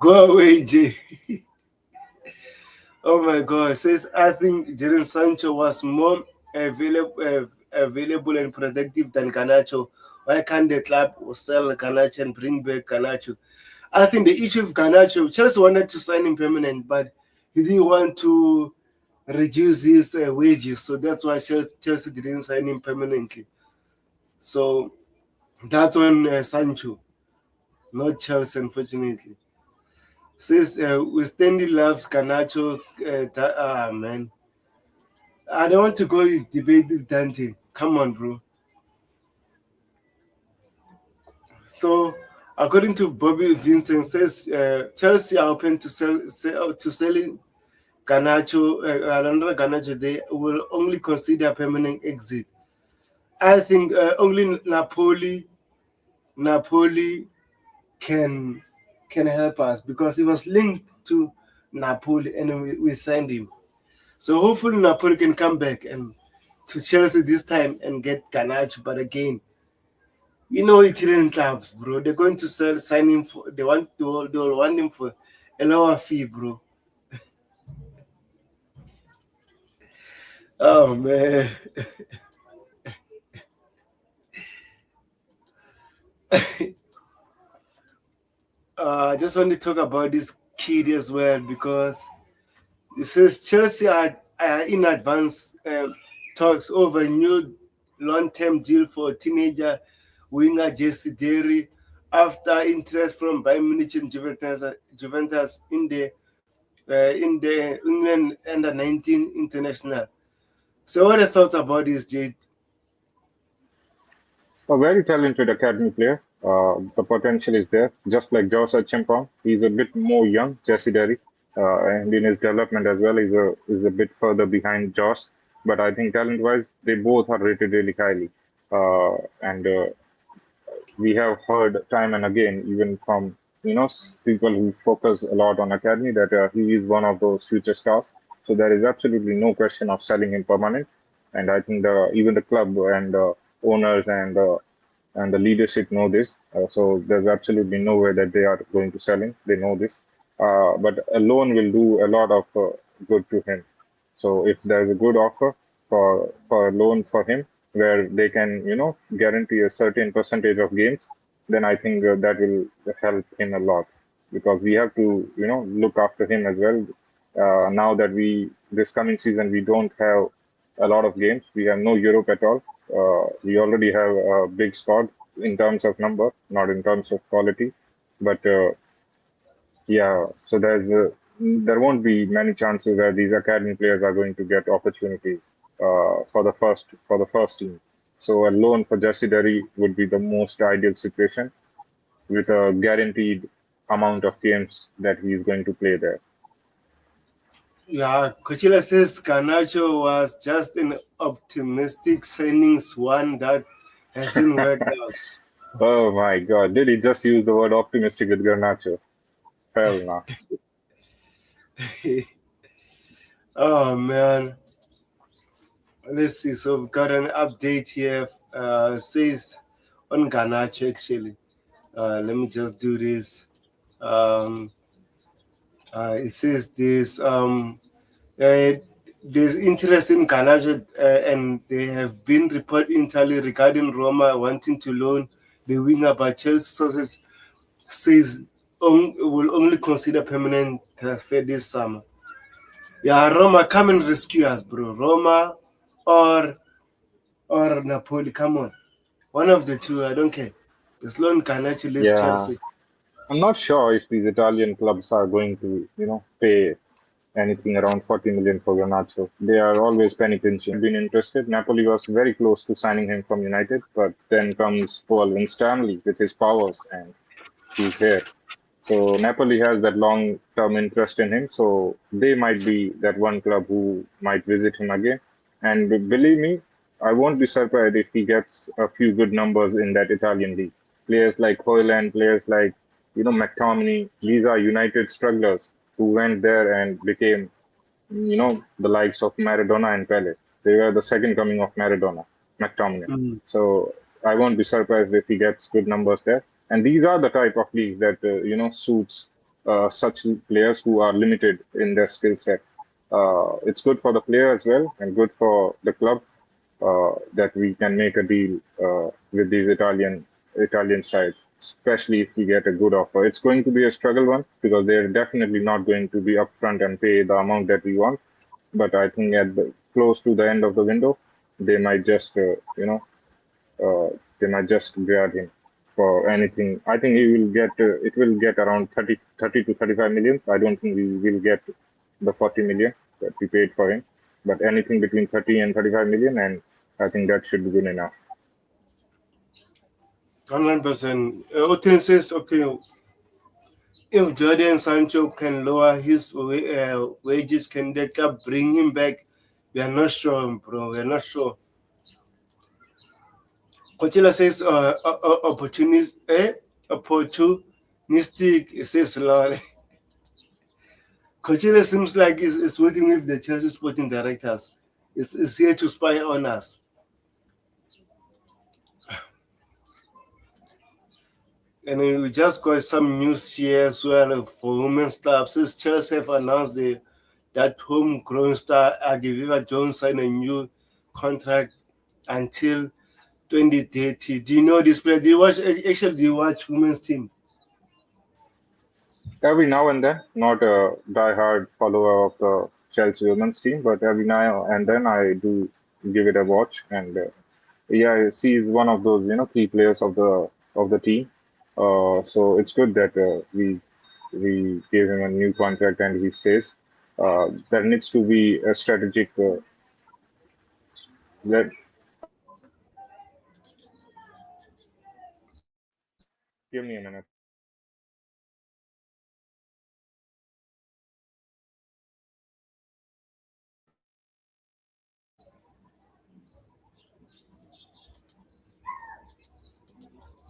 Go away, Jay. Oh my God! Says I think Jadon Sancho was more available and productive than Garnacho. Why can't the club sell Garnacho and bring back Garnacho? I think the issue with Garnacho, Chelsea wanted to sign him permanent, but he didn't want to reduce his wages, so that's why Chelsea didn't sign him permanently. So that's on Sancho, not Chelsea, unfortunately. Says we Stanley loves Garnacho. Man, I don't want to go debate with Dante. Come on, bro. So, according to Bobby Vincent, says Chelsea are open to selling Garnacho. Another Garnacho, they will only consider permanent exit. I think only Napoli can can help us because he was linked to Napoli and we signed him. So hopefully Napoli can come back and to Chelsea this time and get Garnacho. But again, Italian clubs, bro. They're going to sign him for. They will want him for a lower fee, bro. Oh man. I just want to talk about this kid as well because it says Chelsea are in advance talks over a new long-term deal for teenager winger Jesse Derry after interest from Bayern Munich and Juventus in the England under 19 international. So, what are your thoughts about this, Jade? A very talented academy player. The potential is there. Just like Josh Chimpong, he's a bit more young, Jesse Derry, and in his development as well, is a bit further behind Josh. But I think talent-wise, they both are rated really highly. And we have heard time and again, even from people who focus a lot on academy, that he is one of those future stars. So there is absolutely no question of selling him permanent. And I think even the club and owners and the leadership know this. So there's absolutely no way that they are going to sell him. They know this. But a loan will do a lot of good to him. So if there's a good offer for a loan for him, where they can guarantee a certain percentage of gains, then I think that will help him a lot because we have to look after him as well. Now that we this coming season we don't have a lot of games, we have no Europe at all. We already have a big squad in terms of number, not in terms of quality, but yeah, so there won't be many chances where these academy players are going to get opportunities for the first team. So a loan for Jesse Derry would be the most ideal situation with a guaranteed amount of games that he is going to play there. Yeah, Coachella says Garnacho was just an optimistic signings one that hasn't worked out. Oh my God! Did he just use the word optimistic with Garnacho? Hell no. Oh man, let's see. So we've got an update here. Says on Garnacho actually. Let me just do this. Um, it says this. Uh, there's interest in Garnacho, and they have been reported in Italy regarding Roma wanting to loan the winger, but Chelsea sources says will only consider permanent transfer this summer. Yeah, Roma, come and rescue us, bro. Roma or Napoli, come on. One of the two, I don't care. As long as Garnacho leaves Yeah, Chelsea. I'm not sure if these Italian clubs are going to, pay anything around 40 million for Garnacho. They are always penny pinching. Been interested. Napoli was very close to signing him from United, but then comes Paul Stanley with his powers, and he's here. So Napoli has that long-term interest in him. So they might be that one club who might visit him again. And believe me, I won't be surprised if he gets a few good numbers in that Italian league. Players like Hoyland, players like McTominay, these are United strugglers who went there and became the likes of Maradona and Pele. They were the second coming of Maradona, McTominay. Mm. So I won't be surprised if he gets good numbers there. And these are the type of leagues that suits such players who are limited in their skill set. It's good for the player as well, and good for the club that we can make a deal with these Italian sides, especially if we get a good offer. It's going to be a struggle one because they're definitely not going to be upfront and pay the amount that we want. But I think close to the end of the window, they might just they might just grab him for anything. I think it will get around 30 to 35 millions. I don't think we will get the 40 million that we paid for him, but anything between 30 and 35 million, and I think that should be good enough. 100%. Otin says, okay, if Jordan Sancho can lower his wages, can the club bring him back? We are not sure, bro. We are not sure. Coachella says, opportunistic. It says, lol. Coachella seems like it's working with the Chelsea sporting directors. It's here to spy on us. And we just got some news here as well for women's clubs. Since Chelsea have announced that homegrown star Adeviva Jones signed a new contract until 2030. Do you know this player? Do you watch women's team? Every now and then, not a die-hard follower of the Chelsea women's team, but every now and then I do give it a watch. And yeah, she is one of those key players of the team. So it's good that we gave him a new contract and he stays. There needs to be a strategic. Let Give me a minute.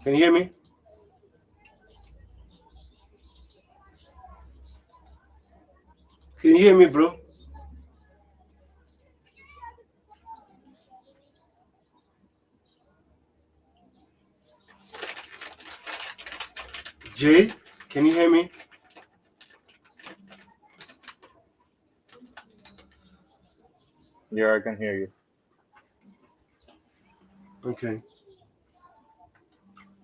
Can you hear me? Can you hear me, bro? Jay, can you hear me? Yeah, I can hear you. Okay.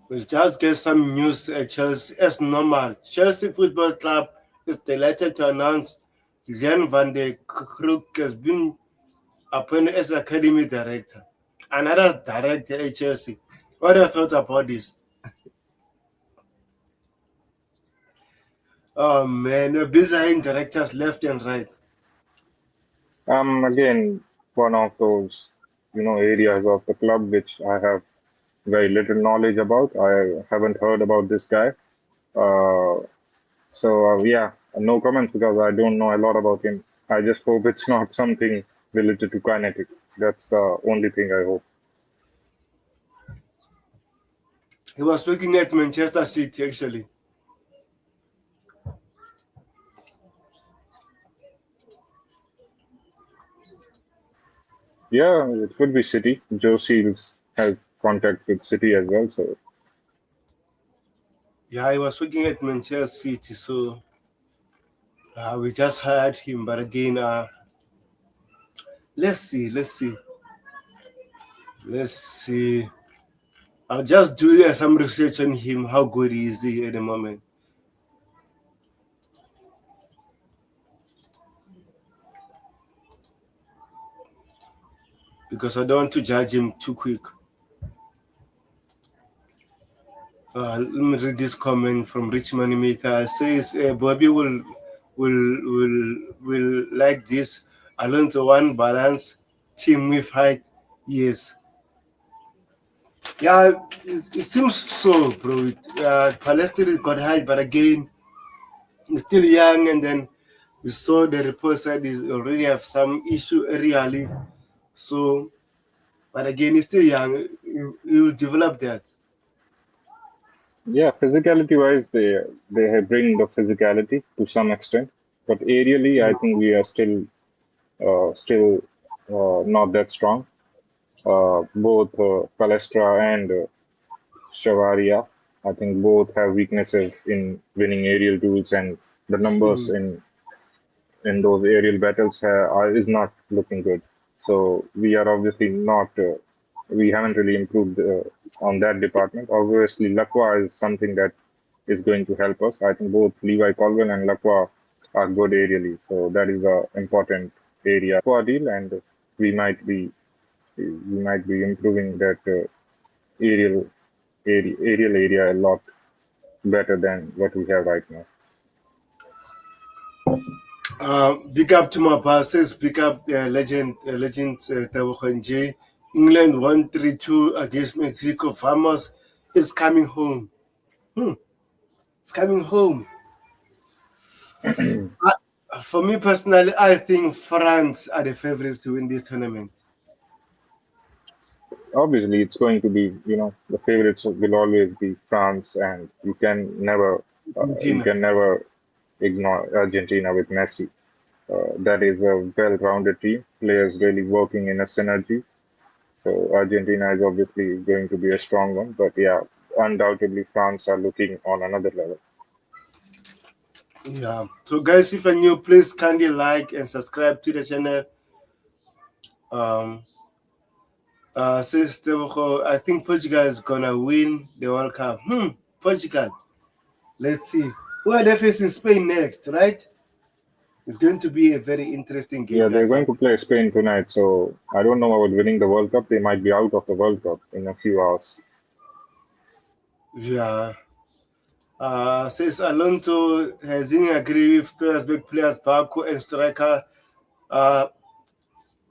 We just get some news at Chelsea as normal. Chelsea Football Club is delighted to announce Jan van der Kroek has been appointed as academy director. Another director at Chelsea. What have you thought about this? Oh man, we're busy hiring directors left and right. Again, one of those areas of the club which I have very little knowledge about. I haven't heard about this guy. Uh, yeah, no comments because I don't know a lot about him. I just hope it's not something related to kinetic. That's the only thing I hope. He was working at Manchester City actually. Yeah, it could be City. Joe Seals has contact with City as well. So Yeah, he was working at Manchester City, so we just hired him. But again, let's see. I'll just do some research on him. How good is he at the moment? Because I don't want to judge him too quick. Let me read this comment from Rich Moneymaker. It says Bobby will like this. I learned to one balance team with height. Yes. Yeah, it seems so, bro. Palestine got height, but again, still young, and then we saw the report said he already have some issue early. So, but again, he's still young. He will develop that. Yeah, physicality wise, they have bring the physicality to some extent, but aerially, I think we are still not that strong. Both Palestra and Shavaria, I think both have weaknesses in winning aerial duels, and the numbers Mm. in those aerial battles is not looking good. So we are obviously not, we haven't really improved on that department. Obviously, Lakwa is something that is going to help us. I think both Levi Colwell and Lakwa are good aerially, so that is a important area for deal, and we might be we might be improving that aerial aerial area a lot better than what we have right now. Big up to my bosses. Big up legend Tebogo J. England 1-3-2 against Mexico. Vamos is coming home. Hmm, it's coming home. For me personally, I think France are the favorites to win this tournament. Obviously, it's going to be, the favorites will always be France, and you Argentina. can never ignore Argentina with Messi. That is a well-rounded team, players really working in a synergy. So Argentina is obviously going to be a strong one, but yeah, undoubtedly France are looking on another level. Yeah. So guys, if you're new, please kindly like and subscribe to the channel. Um, says Tebogo, I think Portugal is gonna win the World Cup. Portugal. Let's see. Well, they're facing Spain next, right? It's going to be a very interesting Yeah, game. they're That going one. to play Spain tonight, so I don't know about winning the World Cup. They might be out of the World Cup in a few hours. Yeah. Says Alonso has in agree with big players, Baku and striker. Uh,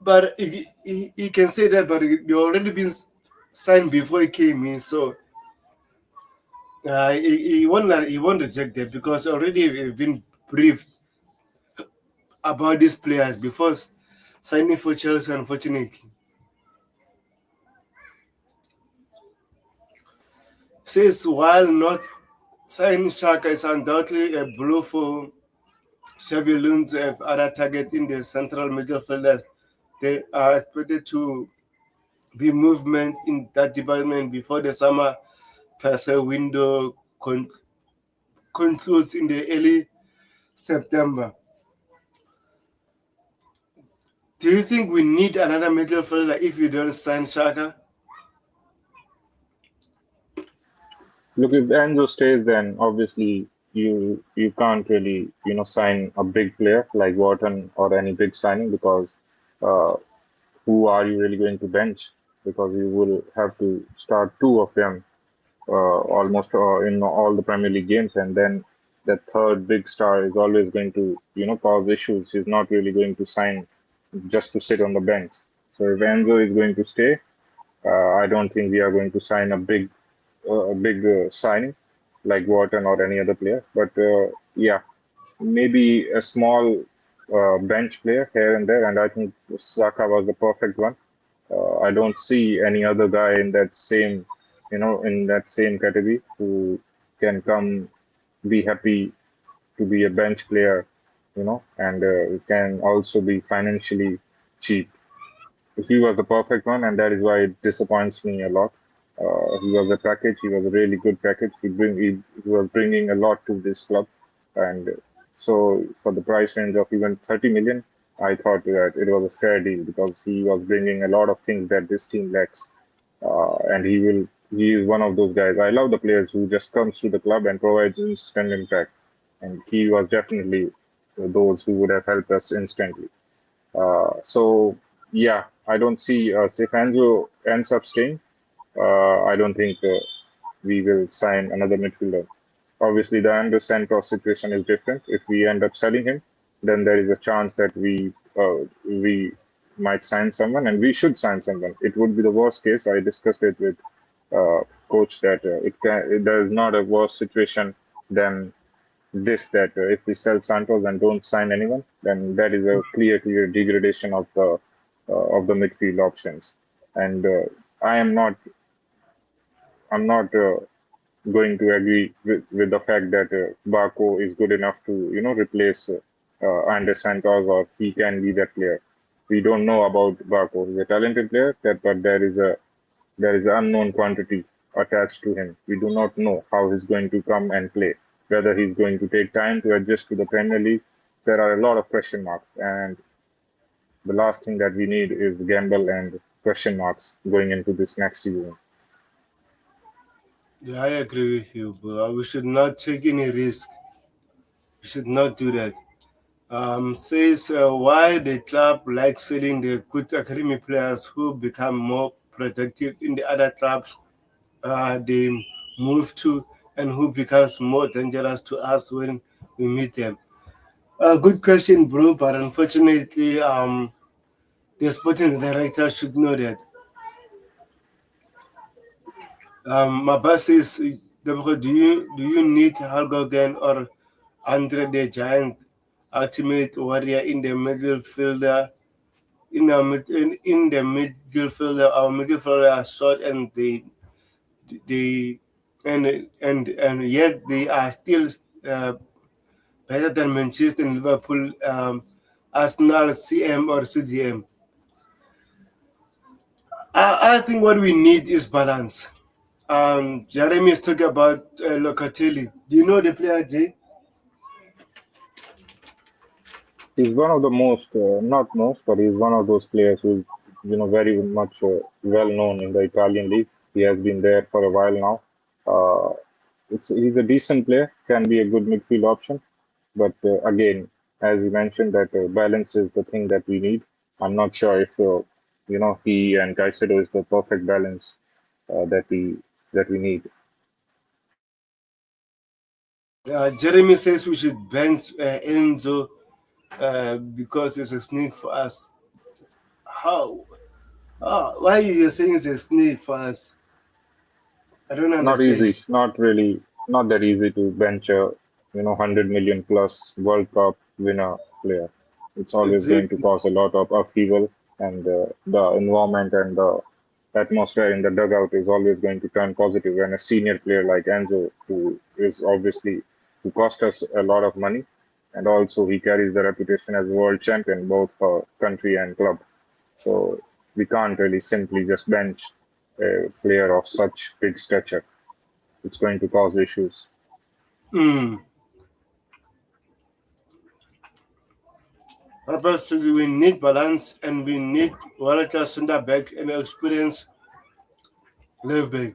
but he can say that, but they already been signed before he came in, so he won't reject that because already we've been briefed about these players before signing for Chelsea. Unfortunately, says while not signing Shaka is undoubtedly a blow for Xavi Alonso have other target in the central midfielders. They are expected to be movement in that department before the summer transfer window concludes in the early September. Do you think we need another midfielder if you don't sign Shaka? Look, if Enzo stays, then obviously you can't really sign a big player like Wharton or any big signing because uh, who are you really going to bench? Because you will have to start two of them almost in all the Premier League games, and then the third big star is always going to cause issues. He's not really going to sign just to sit on the bench. So if Enzo is going to stay, I don't think we are going to sign a big signing like Wharton or any other player. But yeah, maybe a small bench player here and there, and I think Saka was the perfect one. I don't see any other guy in that same category who can come be happy to be a bench player, and can also be financially cheap. He was the perfect one, and that is why it disappoints me a lot. He was a package. He was a really good package. He was bringing a lot to this club, and so for the price range of even 30 million, I thought that it was a fair deal because he was bringing a lot of things that this team lacks, and he is one of those guys. I love the players who just comes to the club and provides instant impact, and he was definitely those who would have helped us instantly. So yeah, I don't see if Enzo ends up staying. I don't think we will sign another midfielder. Obviously, the Andrew Santos situation is different. If we end up selling him, then there is a chance that we might sign someone, and we should sign someone. It would be the worst case. I discussed it with coach that there is not a worse situation than this that if we sell Santos and don't sign anyone, then that is a clear degradation of the midfield options. And I'm not going to agree with the fact that Barco is good enough to replace Andre Santos, or he can be that player. We don't know about Barco. He's a talented player, but there is an unknown quantity attached to him. We do not know how he's going to come and play, whether he's going to take time to adjust to the Premier League. There are a lot of question marks, and the last thing that we need is gamble and question marks going into this next season. Yeah, I agree with you, bro. We should not take any risk. We should not do that. Says why the club likes selling the good academy players who become more productive in the other clubs they move to, and who becomes more dangerous to us when we meet them. Good question, bro. But unfortunately, the sporting director should know that. My boss says, "Deborah, do you need Hulk Hogan or Andre the Giant, ultimate warrior in the midfielder? In the midfielder, our midfielder are short, and they and yet they are still uh, better than Manchester and Liverpool, Arsenal, CM or CDM. I think what we need is balance. Jeremy is talking about Locatelli. Do you know the player, Jay? He's one of the most, not most, but he's one of those players who's very much well known in the Italian league. He has been there for a while now. Uh, he's a decent player, can be a good midfield option, but again, as you mentioned, that balance is the thing that we need. I'm not sure if he and Caicedo is the perfect balance that we need. Jeremy says we should bench Enzo because it's a sneak for us. How? Why you saying it's a sneak for us? I don't Not understand. easy, not really, not that easy to bench a 100 million plus World Cup winner player. It's always going to Exactly. cause a lot of upheaval, and the environment and the atmosphere in the dugout is always going to turn positive when a senior player like Enzo, who cost us a lot of money, and also he carries the reputation as world champion both for country and club. So we can't really simply just bench a player of such big stature. It's going to cause issues. Mm. Papa says we need balance and we need Walker center back and experience left back.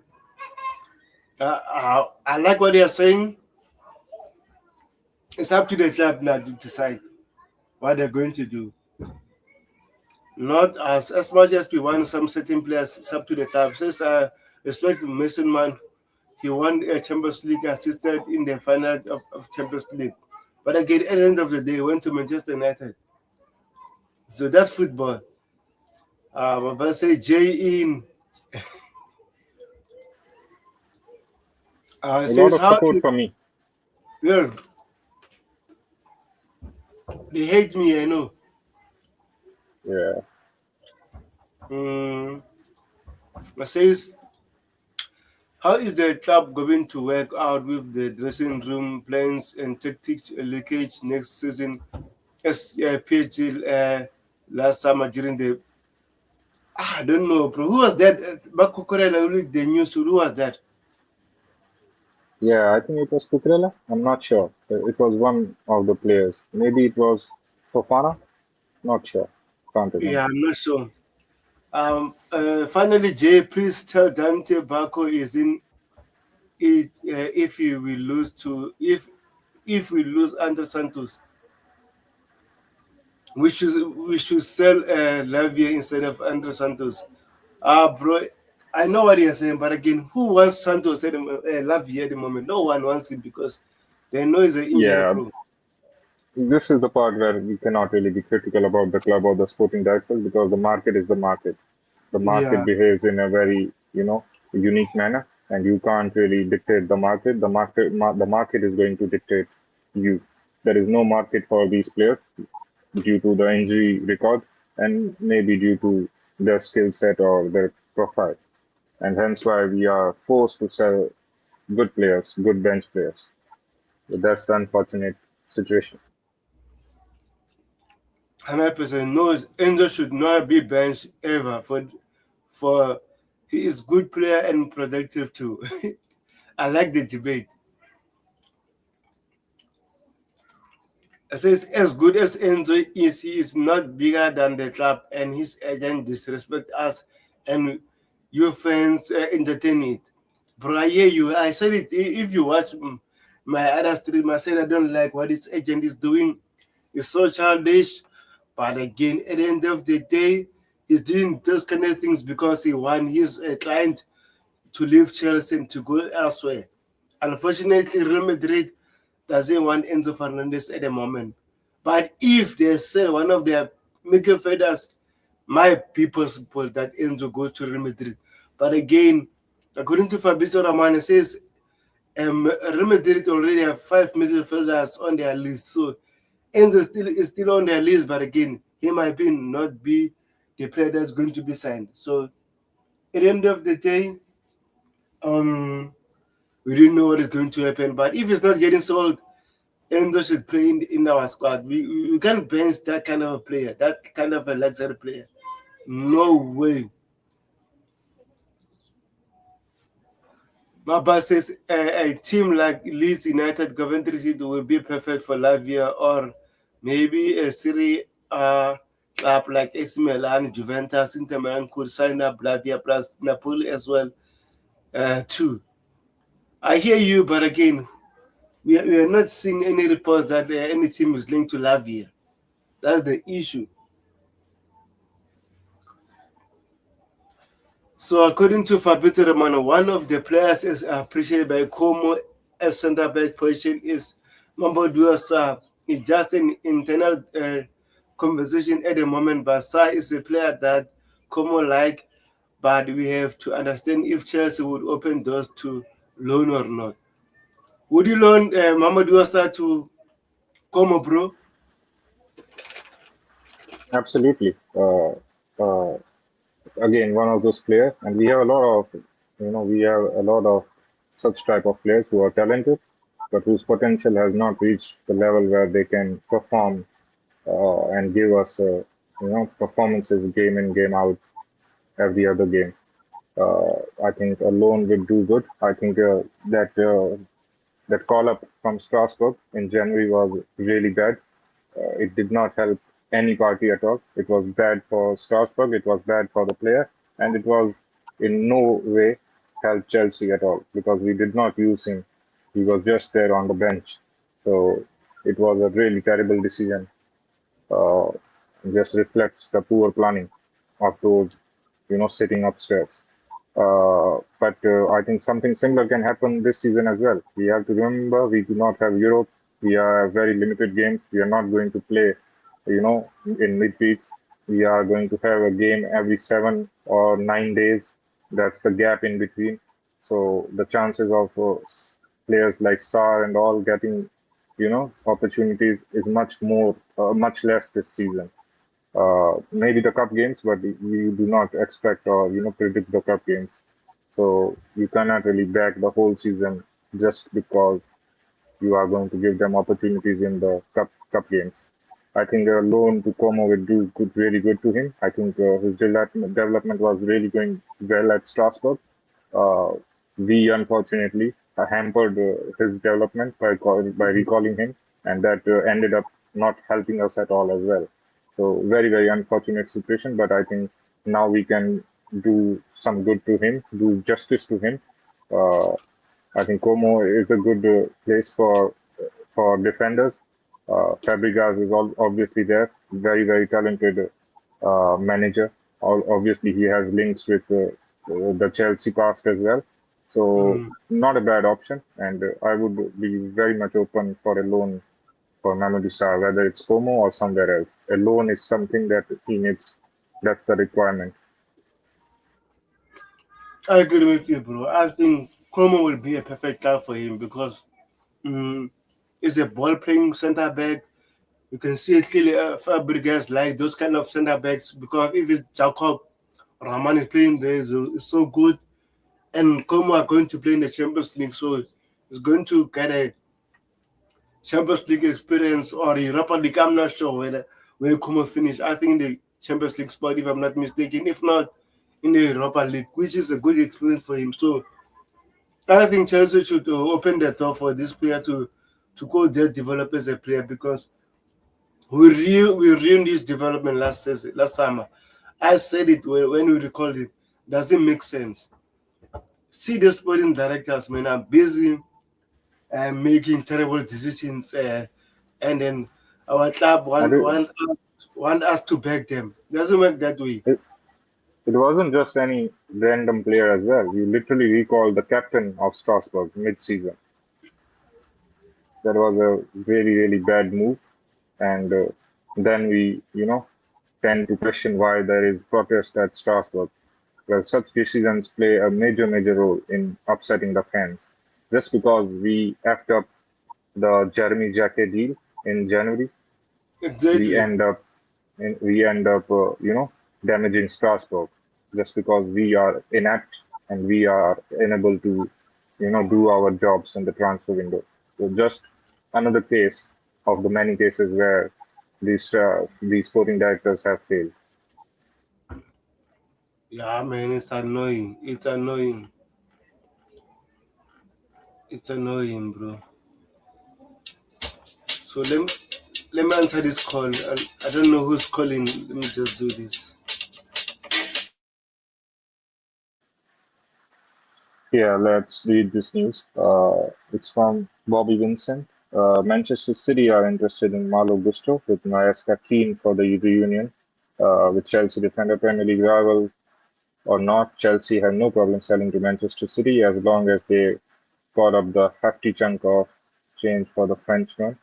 I like what you're saying. It's up to the club now to decide what they're going to do. Not as much as we want some certain players. It's up to the club. Since I respect Mason Man, he won a Champions League, assisted in the final of Champions League. But again, at the end of the day, he went to Manchester United. So that's football. But say Jay in A lot says of how support from me. yeah, they hate me. I know. Yeah, Mm, says how is the club going to work out with the dressing room plans and tactics leakage next season? As PHL last summer during the I don't know, bro. Who was that? Bakukorela, the news. Who was that? yeah. I think it was Cucurella. I'm not sure. It was one of the players. Maybe it was Fofana. Not sure. Can't Yeah, remember. I'm not sure. Finally, Jay, please tell Dante Baco is in it if he will lose to if we lose under Santos. We should sell Lavia instead of Andre Santos. Bro, I know what you're saying, but again, who wants Santos at Lavia at the moment? No one wants him because they know he's an injury Yeah, prone. this is the part where we cannot really be critical about the club or the sporting directors because the market is the market. The market Yeah. behaves in a very, unique manner, and you can't really dictate the market. The market is going to dictate you. There is no market for these players due to the injury record and maybe due to their skill set or their profile. And hence why we are forced to sell good players, good bench players. So that's the unfortunate situation. 100% no. Enzo should not be benched ever for he is good player and productive too. I like the debate. It says as good as Enzo is, he is not bigger than the club, and his agent disrespect us, and you fans entertain it. Bro, I hear you. I said it. If you watch my other stream, I said I don't like what his agent is doing. It's so childish. But again, at the end of the day, he's doing those kind of things because he want his client to leave Chelsea and to go elsewhere. Unfortunately, Real Madrid doesn't want Enzo Fernandez at the moment. But if they sell one of their midfielders, my people support that Enzo goes to Real Madrid. But again, according to Fabrizio Romano, it says Real Madrid already have 5 midfielders on their list. So Enzo is still on their list, but again, he might not be the player that's going to be signed. So at the end of the day, um, we didn't know what is going to happen. But if it's not getting sold, Enzo should play in our squad. We can't bench that kind of a player, that kind of a luxury player. No way. My boss says a team like Leeds United, Coventry City will be perfect for Lavia, or maybe a Serie A club like AC Milan, Juventus, Inter Milan could sign up Lavia plus Napoli as well too. I hear you, but again, we are not seeing any reports that any team is linked to Lavia. That's the issue. So according to Fabrizio Romano, one of the players is appreciated by Como as centre back position is Mamadou Sarr. It's just an internal conversation at the moment, but Sarr is a player that Como like, but we have to understand if Chelsea would open doors to loan or not. Would you loan Mamadou Sarr to Como, bro? Absolutely. Uh, Again, one of those players, and we have a lot of, we have a lot of such type of players who are talented, but whose potential has not reached the level where they can perform and give us, performances game in, game out, every other game. I think alone would do good. I think that call up from Strasbourg in January was really bad. It did not help any party at all. It was bad for Strasbourg, it was bad for the player, and it was in no way helped Chelsea at all because we did not use him. He was just there on the bench. So it was a really terrible decision. Uh, just reflects the poor planning of those, sitting upstairs. But I think something similar can happen this season as well. We have to remember we do not have Europe. We are very limited games. We are not going to play, in midweeks. We are going to have a game every 7 or 9 days. That's the gap in between. So the chances of players like Sar and all getting, opportunities is much less this season. Maybe the cup games, but you do not expect or predict the cup games. So you cannot really back the whole season just because you are going to give them opportunities in the cup games. I think a loan to Como would do really good to him. I think his development was really going well at Strasbourg. Uh, we unfortunately hampered his development by recalling him, and that ended up not helping us at all as well. So very very unfortunate situation, but I think now we can do some good to him, do justice to him. Uh, I think Como is a good place for defenders. Fabregas is obviously there, very very talented manager. Obviously, he has links with the Chelsea past as well. So Mm. not a bad option, and I would be very much open for a loan for Mamadou Sarr, whether it's Como or somewhere else. A loan is something that he needs. That's the requirement. I agree with you, bro. I think Como will be a perfect guy for him because mm, is a ball playing center back. You can see it clearly. Fabregas like those kind of center backs because if it's Jacob Rahman is playing there, it's so good. And Como are going to play in the Champions League, so it's going to get a Champions League experience or Europa League. I'm not sure where Como finish. I think in the Champions League spot, if I'm not mistaken. If not, in the Europa League, which is a good experience for him. So I think Chelsea should open the door for this player to go there, develop as a player because we ruined his development last summer. I said it when we recalled it. Doesn't make sense. See the sporting directors, man, are busy making terrible decisions, and then our club And want us to back them. Doesn't work that way. it, it wasn't just any random player as well. You literally recall the captain of Strasbourg mid-season. That was a really, really bad move. And then we, tend to question why there is protest at Strasbourg. Well, such decisions play a major, major role in upsetting the fans. Just because we effed up the Jeremy Jacquet deal in January, we Exactly. end up damaging Strasbourg just because we are inept and we are unable to, do our jobs in the transfer window. So just another case of the many cases where these sporting directors have failed. Yeah, man, it's annoying. It's annoying. It's annoying, bro. So let me answer this call. I don't know who's calling. Let me just do this. Yeah, let's read this news. It's from Bobby Vincent. Manchester City are interested in Malo Gusto with Maresca keen for the reunion with Chelsea defender Premier League rival or not. Chelsea have no problem selling to Manchester City as long as they got up the hefty chunk of change for the Frenchman,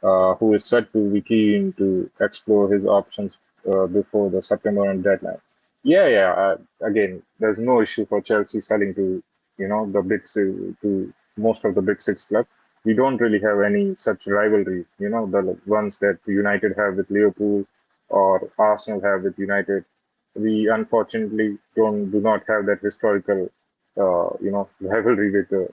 who is said to be keen to explore his options before the September deadline. Yeah, yeah. Again, there's no issue for Chelsea selling to, the big six, to most of the big six clubs. We don't really have any such rivalries, the ones that United have with Liverpool or Arsenal have with United. We unfortunately do not have that historical, rivalry with the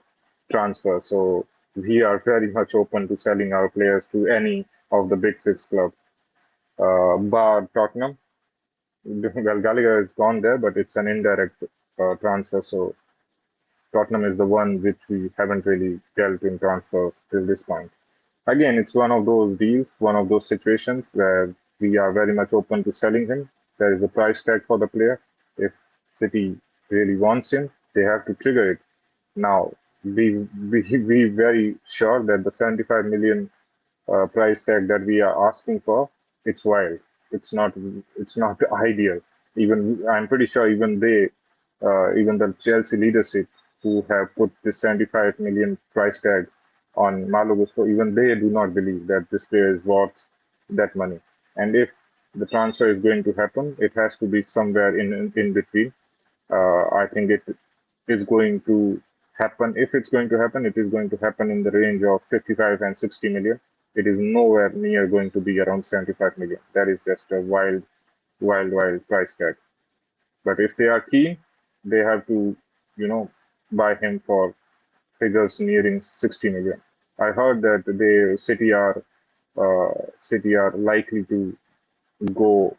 transfer. So we are very much open to selling our players to any of the big six clubs, bar Tottenham. Well, Gallagher is gone there, but it's an indirect transfer. So Tottenham is the one which we haven't really dealt in transfer till this point. Again, it's one of those deals, one of those situations where we are very much open to selling him. There is a price tag for the player. If City really wants him, they have to trigger it. Now, be very sure that the 75 million price tag that we are asking for, it's wild. It's not ideal. Even I'm pretty sure even the Chelsea leadership who have put this 75 million price tag on Malo Gusto, even they do not believe that this player is worth that money. And if the transfer is going to happen, it has to be somewhere in between. I think it is going to happen. If it's going to happen, it is going to happen in the range of 55 and 60 million. It is nowhere near going to be around 75 million. That is just a wild, wild, wild price tag. But if they are keen, they have to, you know, buy him for figures nearing 60 million. I heard that City are likely to go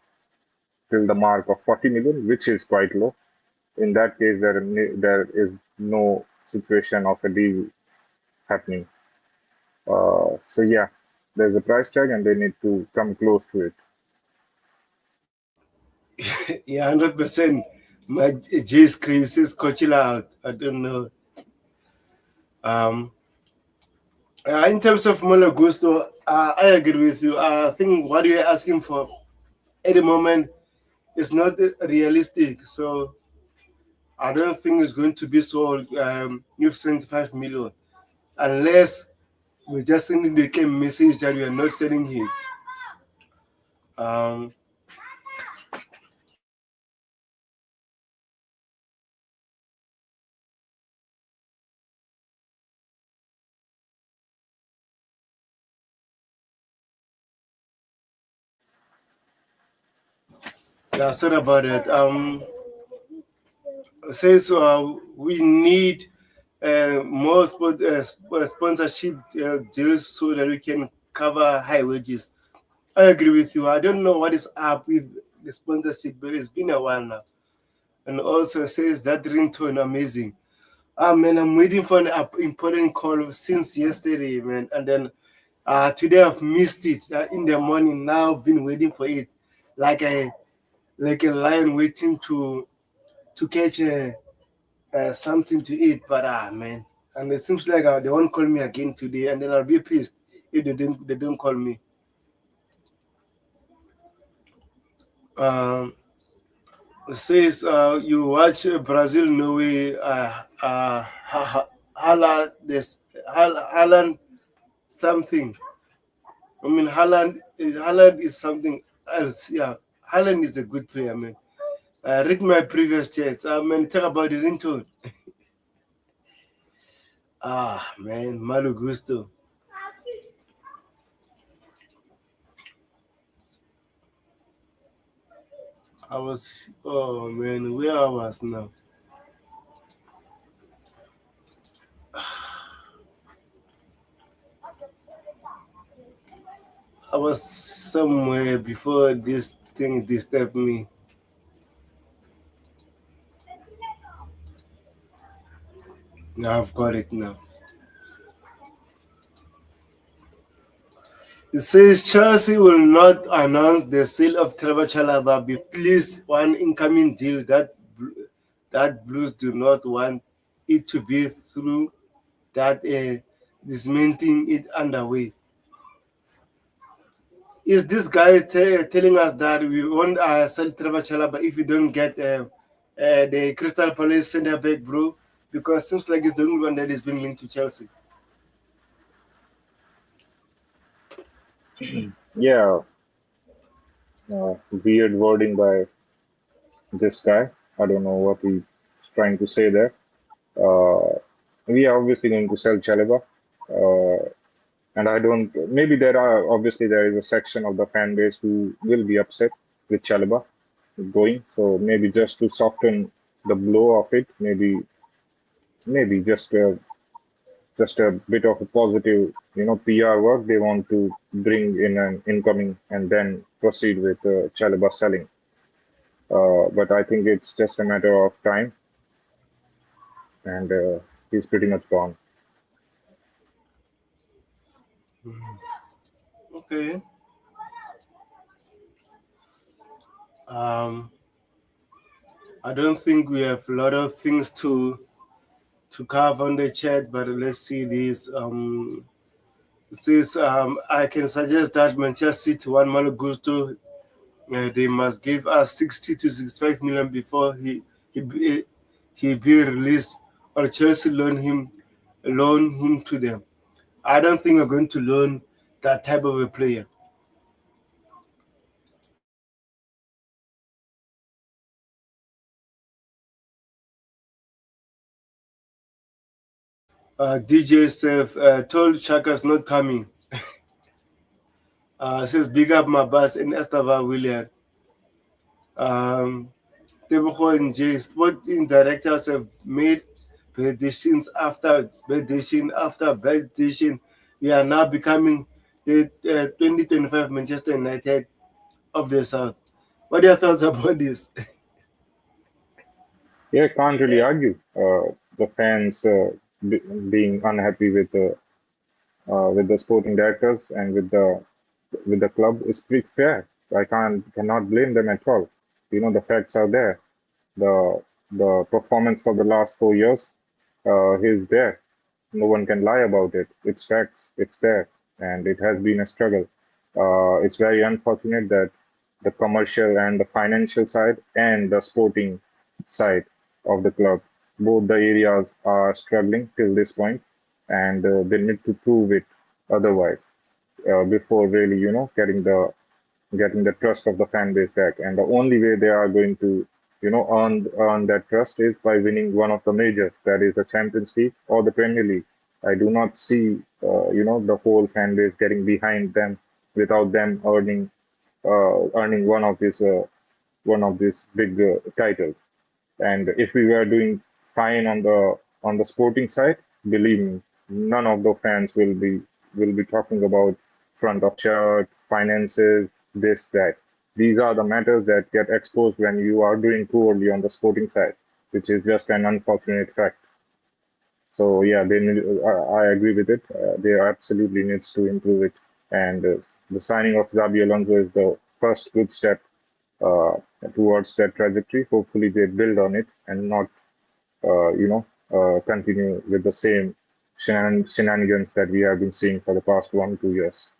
till the mark of 40 million, which is quite low. In that case, there is no situation of a deal happening. So yeah, there's a price tag, and they need to come close to it. Yeah, 100%. My J screen says Coachella out. I don't know. Um, in terms of Malo Gusto, I agree with you. I think what you're asking for at the moment is not realistic. So I don't think it's going to be sold with 75 million unless we're just sending the clear message that we are not selling him. Um, Yeah, sorry about that. Says we need more sponsorship deals so that we can cover high wages. I agree with you. I don't know what is up with the sponsorship, but it's been a while now. And also says that ringtone amazing. Ah man, I'm waiting for an important call since yesterday, man. And then today I've missed it in the morning. Now I've been waiting for it, like a lion waiting to catch something to eat. But man, and it seems like they won't call me again today, and then I'll be pissed if they don't call me. Um, says you watch Brazil, Norway, Haaland, this Haaland something. I mean, Haaland is something else. Yeah, Haaland is a good player, man. Read my previous chats. I mean, talk about the ringtone. Man, Malu Gusto. Oh man, where I was now? I was somewhere before this thing disturbed me. Now I've got it now. It says Chelsea will not announce the sale of Trevor Chalaba at least one incoming deal that Blues do not want it to be through that dismantling it underway. Is this guy telling us that we won't sell Trevor Chalaba if we don't get the Crystal Palace centre back, bro? Because it seems like it's the only one that is being linked to Chelsea. Yeah, weird wording by this guy. I don't know what he's trying to say there. Uh, we are obviously going to sell Chaleba. Uh, and I don't, maybe there is a section of the fan base who will be upset with Chaleba going. So maybe just to soften the blow of it, maybe just a bit of a positive, PR work. They want to bring in an incoming and then proceed with Chalaba selling. But I think it's just a matter of time, and he's pretty much gone. Okay. Um, I don't think we have a lot of things to cover on the chat, but let's see this. It says I can suggest that Manchester City one Malo Gusto. They must give us 60 to 65 million before he be, he be released, or Chelsea loan him to them. I don't think we're going to loan that type of a player. DJ Sef told Shaka's not coming. Says big up my boss and Estava William. Um, Tebogo and J. Sporting directors have made bad decision after bad decision. We are now becoming the 2025 Manchester United of the South. What are your thoughts about this? Yeah, can't really argue. The fans being unhappy with the sporting directors and with the club is pretty fair. I cannot blame them at all. The facts are there. The the performance for the last 4 years is there. No one can lie about it. It's facts. It's there, and it has been a struggle. It's very unfortunate that the commercial and the financial side and the sporting side of the club, both the areas are struggling till this point, and they need to prove it otherwise before really, getting the trust of the fan base back. And the only way they are going to, earn that trust is by winning one of the majors, that is the Champions League or the Premier League. I do not see, the whole fan base getting behind them without them earning one of these, one of these big titles. And if we were doing fine on the sporting side, believe me, none of the fans will be talking about front of shirt, finances, this, that. These are the matters that get exposed when you are doing poorly on the sporting side, which is just an unfortunate fact. So yeah, I agree with it. They absolutely needs to improve it. And the signing of Xabi Alonso is the first good step uh, towards that trajectory. Hopefully, they build on it and not, continue with the same shenanigans that we have been seeing for the past 1 2 years.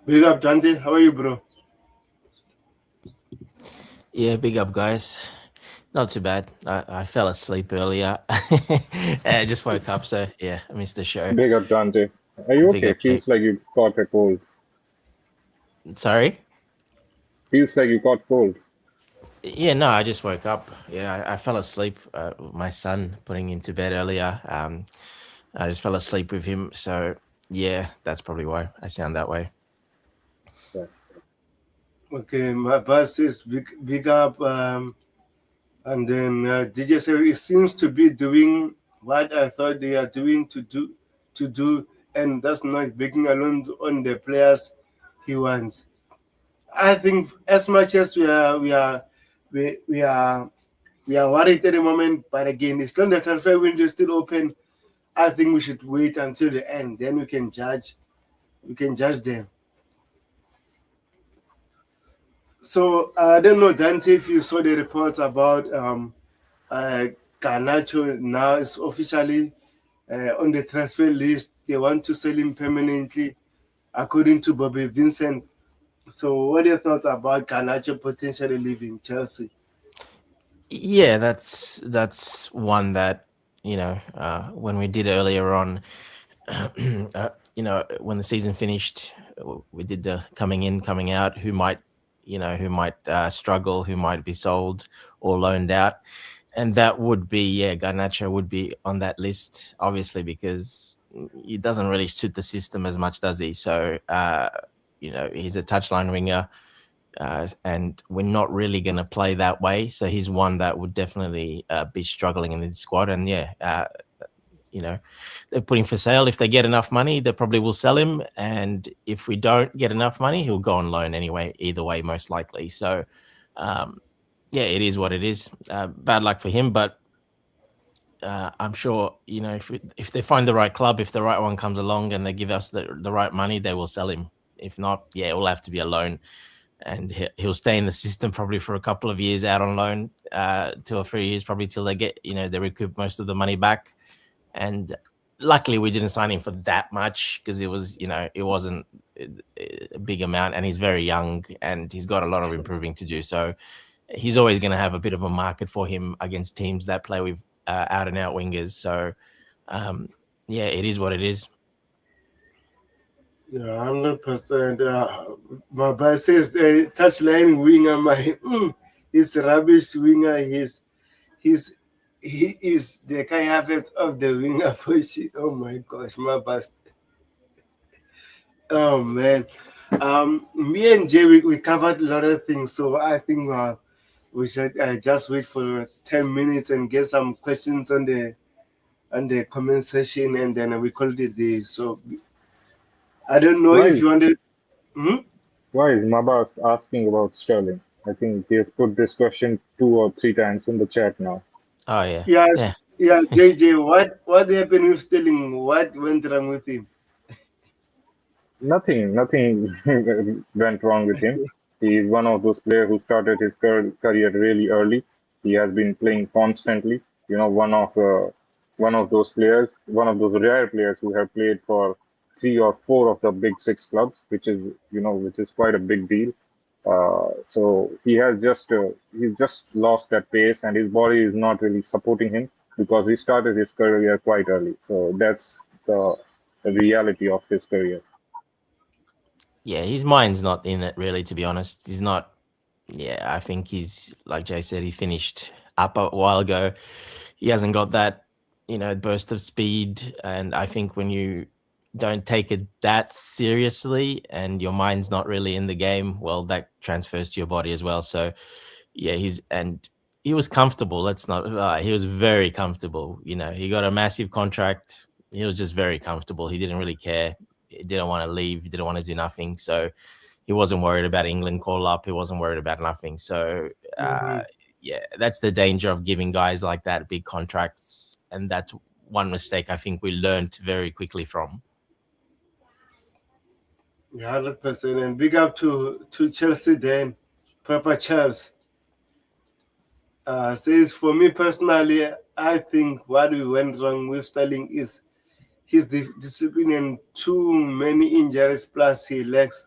Big up, Dante. How are you, bro? Yeah, big up, guys. Not too bad. I fell asleep earlier. I just woke up, so yeah, I missed the show. Big up, Dante. Are you Big okay? up, Jake. Feels like you caught a cold. Sorry? Feels like you caught cold. Yeah, no, I just woke up. Yeah, I fell asleep. My son putting him to bed earlier. I just fell asleep with him. So yeah, that's probably why I sound that way. Yeah. Okay, my boss says big up. And then DJ said it seems to be doing what I thought they are doing to do, and that's not breaking alone on the players he wants. I think as much as we are we are worried at the moment, but again, it's still the transfer window is still open. I think we should wait until the end, then we can judge. We can judge them. So I don't know, Dante, if you saw the reports about uh, Garnacho now is officially on the transfer list. They want to sell him permanently, according to Bobby Vincent. So, what are your thoughts about Garnacho potentially leaving Chelsea? Yeah, that's one that when we did earlier on, when the season finished, we did the coming in, coming out. Who might struggle, who might be sold or loaned out, and that would be Garnacho would be on that list, obviously because he doesn't really suit the system as much, does he? So he's a touchline winger. And we're not really going to play that way. So he's one that would definitely be struggling in the squad. And they're putting for sale. If they get enough money, they probably will sell him. And if we don't get enough money, he'll go on loan anyway, either way, most likely. So, it is what it is. Bad luck for him, but I'm sure, if they find the right club, if the right one comes along and they give us the right money, they will sell him. If not, it will have to be a loan. And he'll stay in the system probably for a couple of years out on loan, 2 or 3 years, probably till they get, they recoup most of the money back. And luckily we didn't sign him for that much because it wasn't a big amount, and he's very young and he's got a lot of improving to do. So he's always going to have a bit of a market for him against teams that play with out and out wingers. So it is what it is. Yeah, 100%. My boss says touchline winger, he's rubbish winger. He's he is the Kai Havertz of the winger position. Oh my gosh, my boss. Oh man. Me and Jay, we covered a lot of things, so I think we should just wait for 10 minutes and get some questions on the comment section, and then we call it a day. So I don't know if Why you wanted. Hmm? why is Mabas asking about Sterling? I think he has put this question 2 or 3 times in the chat now. Oh yeah. Yes, Yeah. yeah, JJ. What happened with Sterling? What went wrong with him? Nothing went wrong with him. He is one of those players who started his career really early. He has been playing constantly. One of those players, one of those rare players who have played for 3 or 4 of the big 6 clubs, which is quite a big deal. So he's just lost that pace, and his body is not really supporting him because he started his career quite early. So that's the reality of his career. Yeah, his mind's not in it really, to be honest. He's not. Yeah, I think he's like Jay said. He finished up a while ago. He hasn't got that, burst of speed. And I think when you don't take it that seriously and your mind's not really in the game, well, that transfers to your body as well. So yeah, he was comfortable. Let's not lie. He was very comfortable. You know, he got a massive contract. He was just very comfortable. He didn't really care. He didn't want to leave. He didn't want to do nothing. So he wasn't worried about England call up. He wasn't worried about nothing. So Mhm. yeah, that's the danger of giving guys like that big contracts, and that's one mistake I think we learned very quickly from. Yeah, 100%. And big up to Chelsea then, Papa Charles. Says for me personally, I think what we went wrong with Sterling is his discipline and too many injuries. Plus, he lacks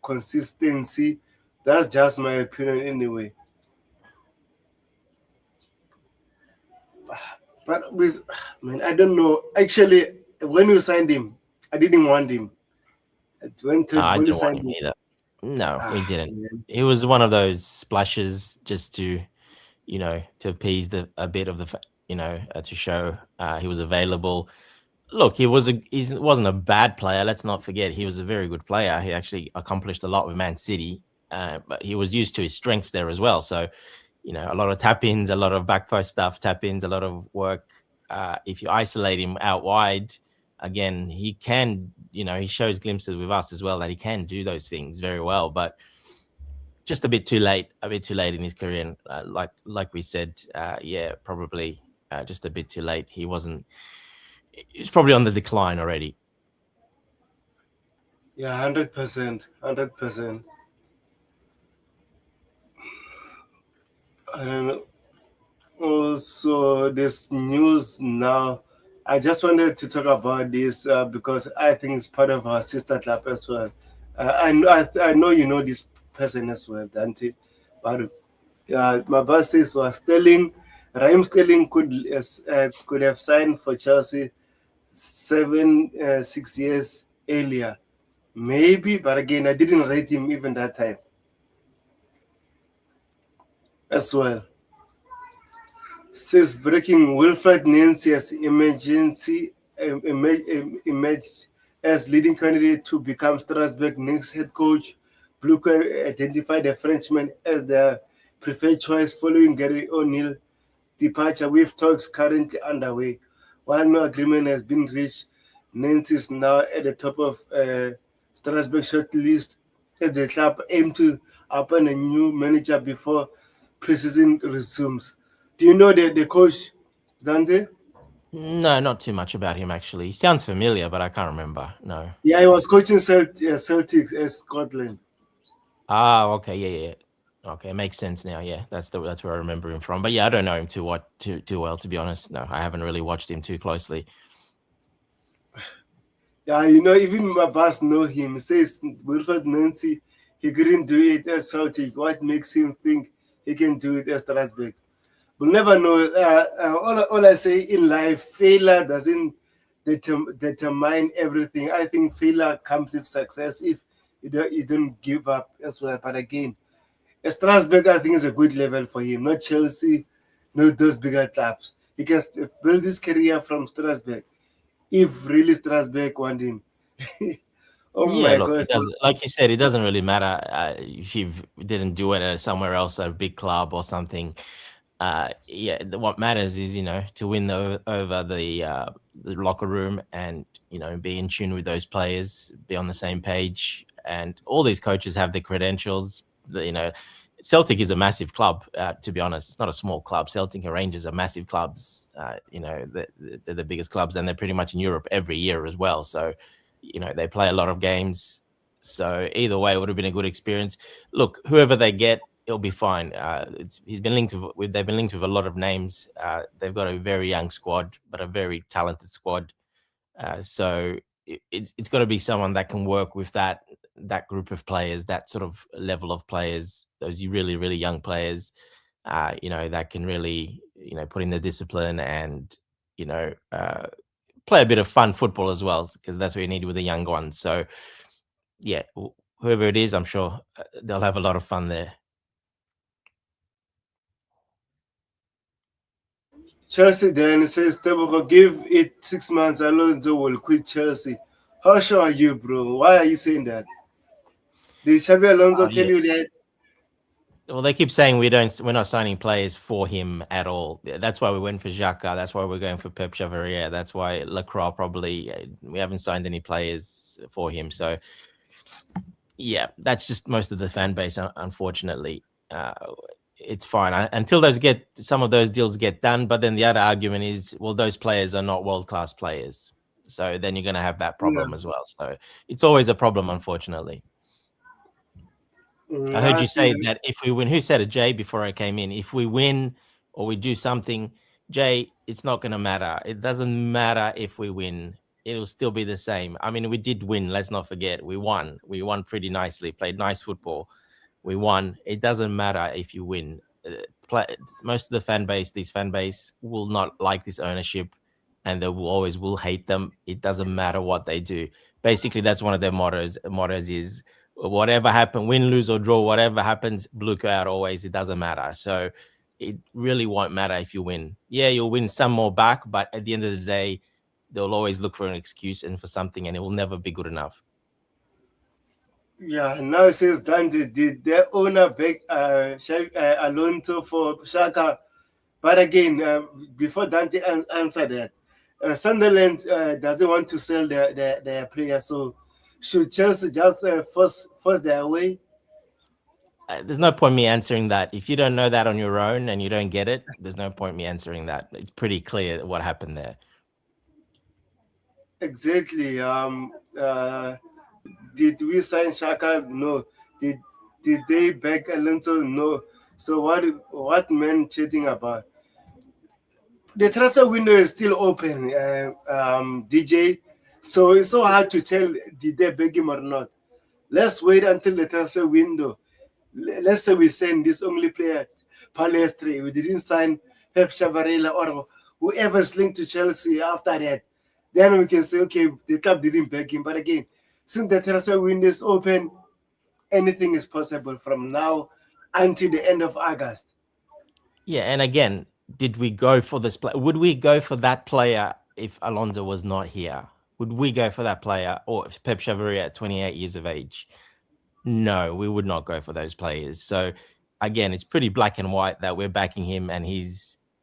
consistency. That's just my opinion anyway. But with man, I don't know. Actually, when we signed him, I didn't want him. When Todd I Bully didn't want signed him him, either. No, we didn't. man. It was one of those splashes just to, to appease a bit of to show he was available. Look, he wasn't a bad player. Let's not forget he was a very good player. He actually accomplished a lot with Man City, but he was used to his strengths there as well. So, a lot of tap ins, a lot of back post stuff, tap ins, a lot of work. If you isolate him out wide, again, he can, he shows glimpses with us as well that he can do those things very well. But just a bit too late in his career. And, like we said, yeah, probably just a bit too late. He wasn't. He's probably on the decline already. Yeah, 100%, 100%. I don't know. Also, this news now. I just wanted to talk about this because I think it's part of our sister club as well. I know you know this person as well, Dante. But my boss says was Sterling, Raheem Sterling could have signed for Chelsea 6 years earlier, maybe. But again, I didn't rate him even that time as well. Says breaking Wilfred Nancy as emerged as leading candidate to become Strasbourg next head coach. Blue identified the Frenchman as their preferred choice following Gary O'Neill departure, with talks currently underway. While no agreement has been reached, Nancy is now at the top of Strasbourg shortlist as the club aim to appoint a new manager before preseason resumes. Do you know the coach, Dante? No, not too much about him actually. He sounds familiar, but I can't remember. No. Yeah, he was coaching Celtics as Scotland. Ah, okay, yeah. Okay, makes sense now. Yeah, that's where I remember him from. But yeah, I don't know him too well, to be honest. No, I haven't really watched him too closely. Yeah, even my boss know him. He says Wilfred Nancy, he couldn't do it as Celtic. What makes him think he can do it as Strasbourg? We'll never know. All I say in life, failure doesn't determine everything. I think failure comes with success if you don't give up as well. But again, Strasbourg, I think, is a good level for him. Not Chelsea, not those bigger clubs. He can build his career from Strasbourg if really Strasbourg want him. Oh Yeah, my look, gosh. it does. Like you said, it doesn't really matter if you didn't do it at somewhere else, at a big club or something. Yeah, what matters is to win over the locker room, and be in tune with those players, be on the same page, and all these coaches have the credentials. Celtic is a massive club. To be honest, it's not a small club. Celtic and Rangers are massive clubs. They're the biggest clubs, and they're pretty much in Europe every year as well. So they play a lot of games. So either way, it would have been a good experience. Look, whoever they get, it'll be fine. He's been linked with they've been linked with a lot of names. They've got a very young squad, but a very talented squad. So it's got to be someone that can work with that group of players, that sort of level of players, those really really young players. That can really put in the discipline and you know uh, play a bit of fun football as well, because that's what you need with the young ones. So yeah, whoever it is, I'm sure they'll have a lot of fun there. Chelsea then says Teboko, give it 6 months, Alonso will quit Chelsea. How sure are you, bro? Why are you saying that? Did Xabi Alonso Oh tell yeah. you that? Well, they keep saying we're not signing players for him at all. That's why we went for Xhaka. That's why we're going for Pep Chavaria. That's why Lacroix probably we haven't signed any players for him. So yeah, that's just most of the fan base. Unfortunately, it's fine until some of those deals get done. But then the other argument is, well, those players are not world class players. So then you're going to have that problem Yeah. as well. So it's always a problem, unfortunately. I heard I you see. say that if we win, who said it, Jay, before I came in? If we win or we do something, Jay, it's not going to matter. It doesn't matter if we win. It'll still be the same. I mean, we did win. Let's not forget. We won. We won pretty nicely, played nice football. We won. It doesn't matter if you win. Most of the fan base, this fan base, will not like this ownership and they will hate them. It doesn't matter what they do. Basically, that's one of their mottos. Mottos is whatever happens, win, lose, or draw, whatever happens, blue out always. It doesn't matter. So it really won't matter if you win. Yeah, you'll win some more back, but at the end of the day, they'll always look for an excuse and for something, and it will never be good enough. Yeah, now it says Dante, did their owner beg Alonso for Shaka? But again, before Dante answer that, Sunderland doesn't want to sell their player, so should Chelsea just force their way? There's no point me answering that. If you don't know that on your own and you don't get it, there's no point me answering that. It's pretty clear what happened there. Exactly. Did we sign Shaka? No. Did did they beg Alonso? No. So what men chatting about? The transfer window is still open, DJ. So it's so hard to tell did they beg him or not. Let's wait until the transfer window. Let's say we send this only player, Palestre. We didn't sign Pep Chavarela or whoever's linked to Chelsea after that. Then we can say, okay, the club didn't beg him. But again, since the transfer window is open, anything is possible from now until the end of August. Yeah, and again, did we go for this play? Would we go for that player if Alonso was not here? Would we go for that player or Pep Chavaria at 28 years of age? No, we would not go for those players. So again, it's pretty black and white that we're backing him, and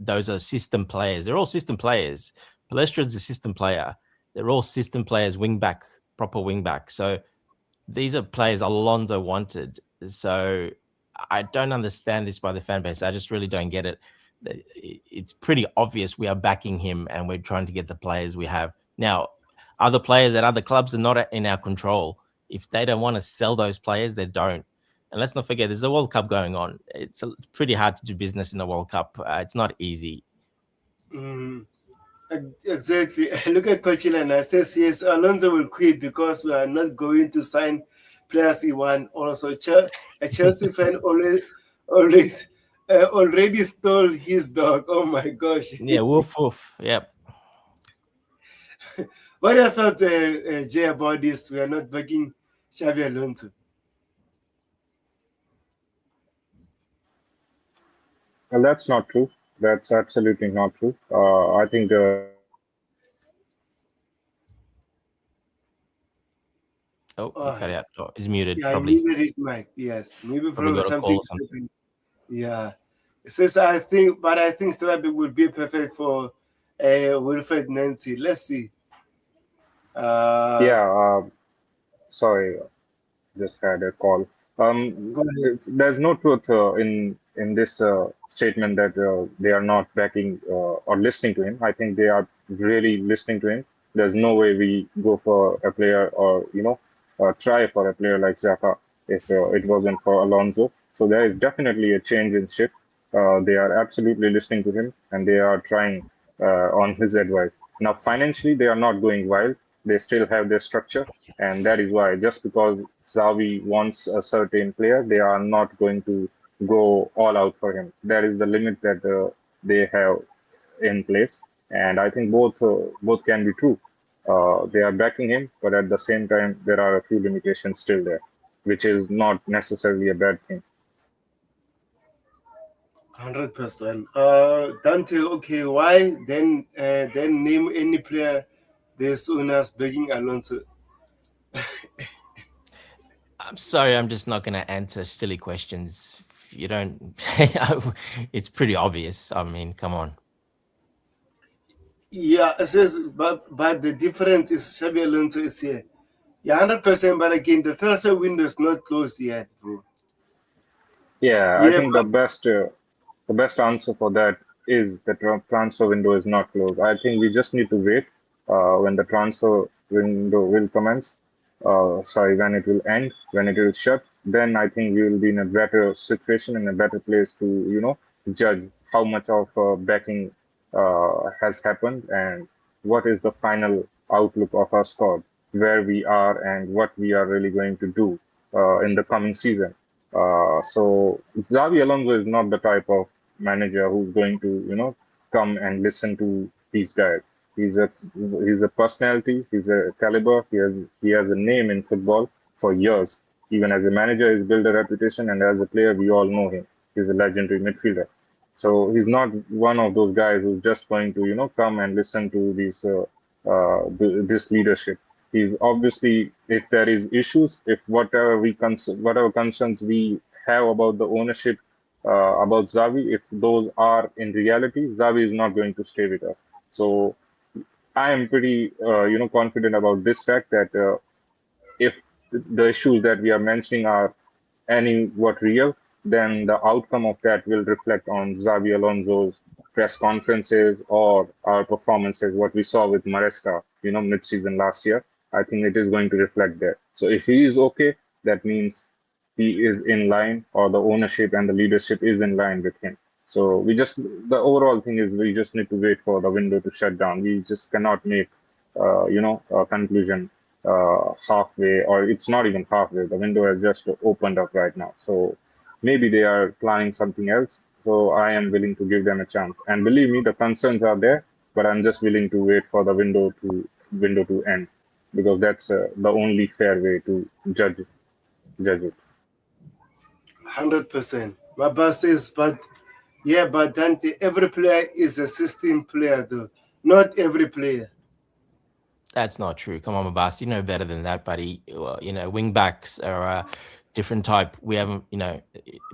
those are system players. They're all system players. Palestra's a system player. They're all system players, wing back, proper wing back. So these are players Alonso wanted. So I don't understand this by the fan base. I just really don't get it. It's pretty obvious we are backing him and we're trying to get the players we have. Now, other players at other clubs are not in our control. If they don't want to sell those players, they don't. And let's not forget, there's a World Cup going on. It's pretty hard to do business in a World Cup. It's not easy. Mm, exactly. Look at Coachella says yes, Alonso will quit because we are not going to sign players he want. Also, a Chelsea fan always already stole his dog. Oh my gosh. Yeah, woof woof. Yep. What I thought, Jay, about this, we are not backing Xavi Alonso. Well, that's not true. That's absolutely not true. I think Oh, he Oh, cut out. Oh, he's muted. yeah, I Probably needed his mic. Yes, maybe probably got a call something or is something. happening. Yeah. It says I think Trabi would be perfect for Wilfred Nancy. Let's see. Uh, yeah. Sorry, just had a call. Go ahead. There's no truth in this statement that they are not backing or listening to him. I think they are really listening to him. There's no way we go for a player or try for a player like Zaka if it wasn't for Alonso. So there is definitely a change in ship. They are absolutely listening to him and they are trying on his advice. Now financially, they are not going wild. They still have their structure, and that is why just because Xavi wants a certain player, they are not going to go all out for him. That is the limit that they have in place, and I think both can be true. They are backing him, but at the same time, there are a few limitations still there, which is not necessarily a bad thing. 100%. Dante, okay, why then name any player this owners begging Alonso? I'm sorry, I'm just not going to answer silly questions. If you don't, it's pretty obvious. I mean, come on. Yeah, it says, but the difference is Xabi Alonso is here. Yeah, 100%. But again, the transfer window is not closed yet, bro. Yeah, I Yeah, think the best answer for that is the transfer window is not closed. I think we just need to wait when the transfer window will commence. Sorry, when it will end, when it will shut. Then I think we will be in a better situation, in a better place to, judge how much of backing has happened and what is the final outlook of our squad, where we are, and what we are really going to do in the coming season. So Xavi Alonso is not the type of manager who's going to, come and listen to these guys. He's a he's a personality. He's a caliber. He has a name in football for years. Even as a manager, he's built a reputation, and as a player, we all know him. He's a legendary midfielder. So he's not one of those guys who's just going to, come and listen to this leadership. He's obviously, if there is issues, if whatever concerns we have about the ownership about Xavi, if those are in reality, Xavi is not going to stay with us. So I am pretty confident about this fact that if the issues that we are mentioning are any what real, then the outcome of that will reflect on Xavi Alonso's press conferences or our performances, what we saw with Maresca, mid-season last year. I think it is going to reflect there. So if he is okay, that means he is in line, or the ownership and the leadership is in line with him. So the overall thing is we just need to wait for the window to shut down. We just cannot make, a conclusion halfway, or it's not even halfway. The window has just opened up right now. So maybe they are planning something else. So I am willing to give them a chance. And believe me, the concerns are there, but I'm just willing to wait for the window to end, because that's the only fair way to judge it. 100%. My boss says, but yeah, but Dante, every player is a system player, though. Not every player. That's not true. Come on, Mabas, you know better than that, buddy. Well, wing backs are a different type. We haven't,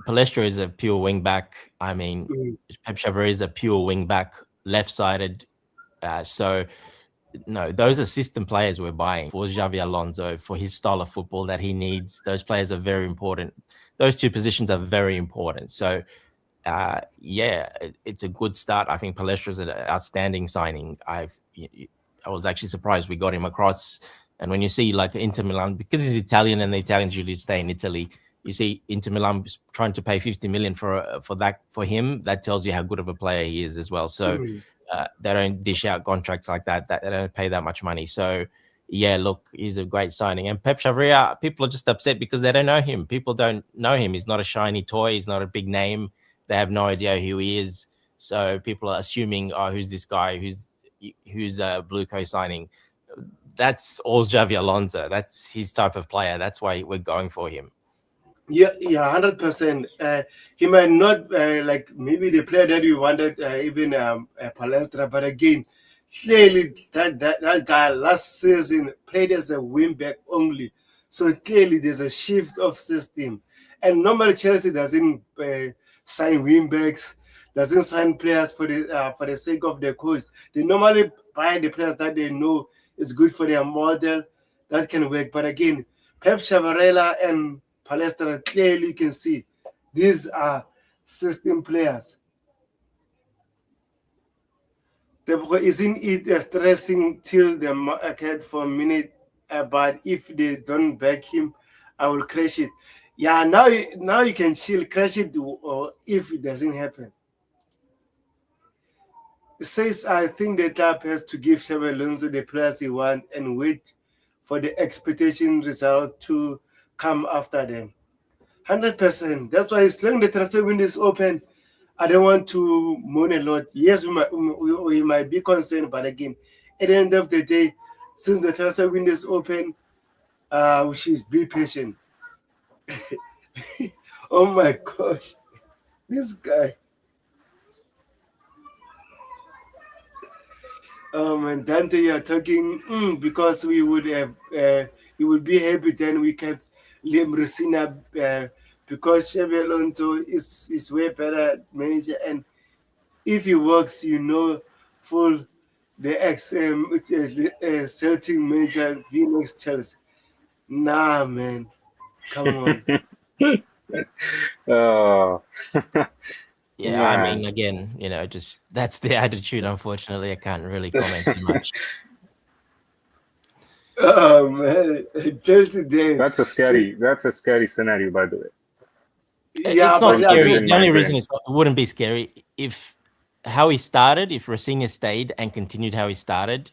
Palestra is a pure wing back. I mean, Mm. Pep Chavar is a pure wing back, left-sided. So no, those are system players we're buying for Xavi Alonso for his style of football that he needs. Those players are very important. Those two positions are very important. So, yeah, it's a good start. I think Palestra is an outstanding signing. I was actually surprised we got him across. And when you see like Inter Milan, because he's Italian and the Italians usually stay in Italy, you see Inter Milan trying to pay 50 million for him. That tells you how good of a player he is as well. So Mm. they don't dish out contracts like that. They don't pay that much money. So yeah, look, he's a great signing. And Pep Chavria, people are just upset because they don't know him. People don't know him. He's not a shiny toy. He's not a big name. They have no idea who he is. So people are assuming, oh, who's this guy? Who's a Blueco signing? That's all Javi Alonso. That's his type of player. That's why we're going for him. Yeah, 100%. He might not like maybe the player that we wanted, even Palestra, but again, clearly that guy last season played as a wing back only. So clearly there's a shift of system, and normally Chelsea doesn't sign wing backs, doesn't sign players for the sake of their coach. They normally buy the players that they know is good for their model that can work. But again, Pep Chavarella and Palestra clearly can see these are system players. Therefore, isn't it stressing till the market for a minute? But if they don't back him, I will crash it. Yeah, now you can chill, crash it, or if it doesn't happen. It says, I think the club has to give Xabi Alonso the players he wants and wait for the expectation result to come after them. 100%. That's why as long the transfer window is open, I don't want to moan a lot. Yes, we might be concerned, but again, at the end of the day, since the transfer window is open, we should be patient. Oh my gosh, this guy. And Dante, you're talking because we would have, you would be happy then we kept Liam Rosina because Xabi Alonso is way better manager, and if he works, full the ex Celtic manager being ex Chelsea. Nah, man, come on. uh, Yeah, I man, mean, again, just that's the attitude. Unfortunately, I can't really comment too much. Oh man, Chelsea then. See, that's a scary scenario, by the way. yeah, It's not but Printed it scary. in again, The my only reason brain. it wouldn't be scary if how he started, if Rafinha stayed and continued how he started,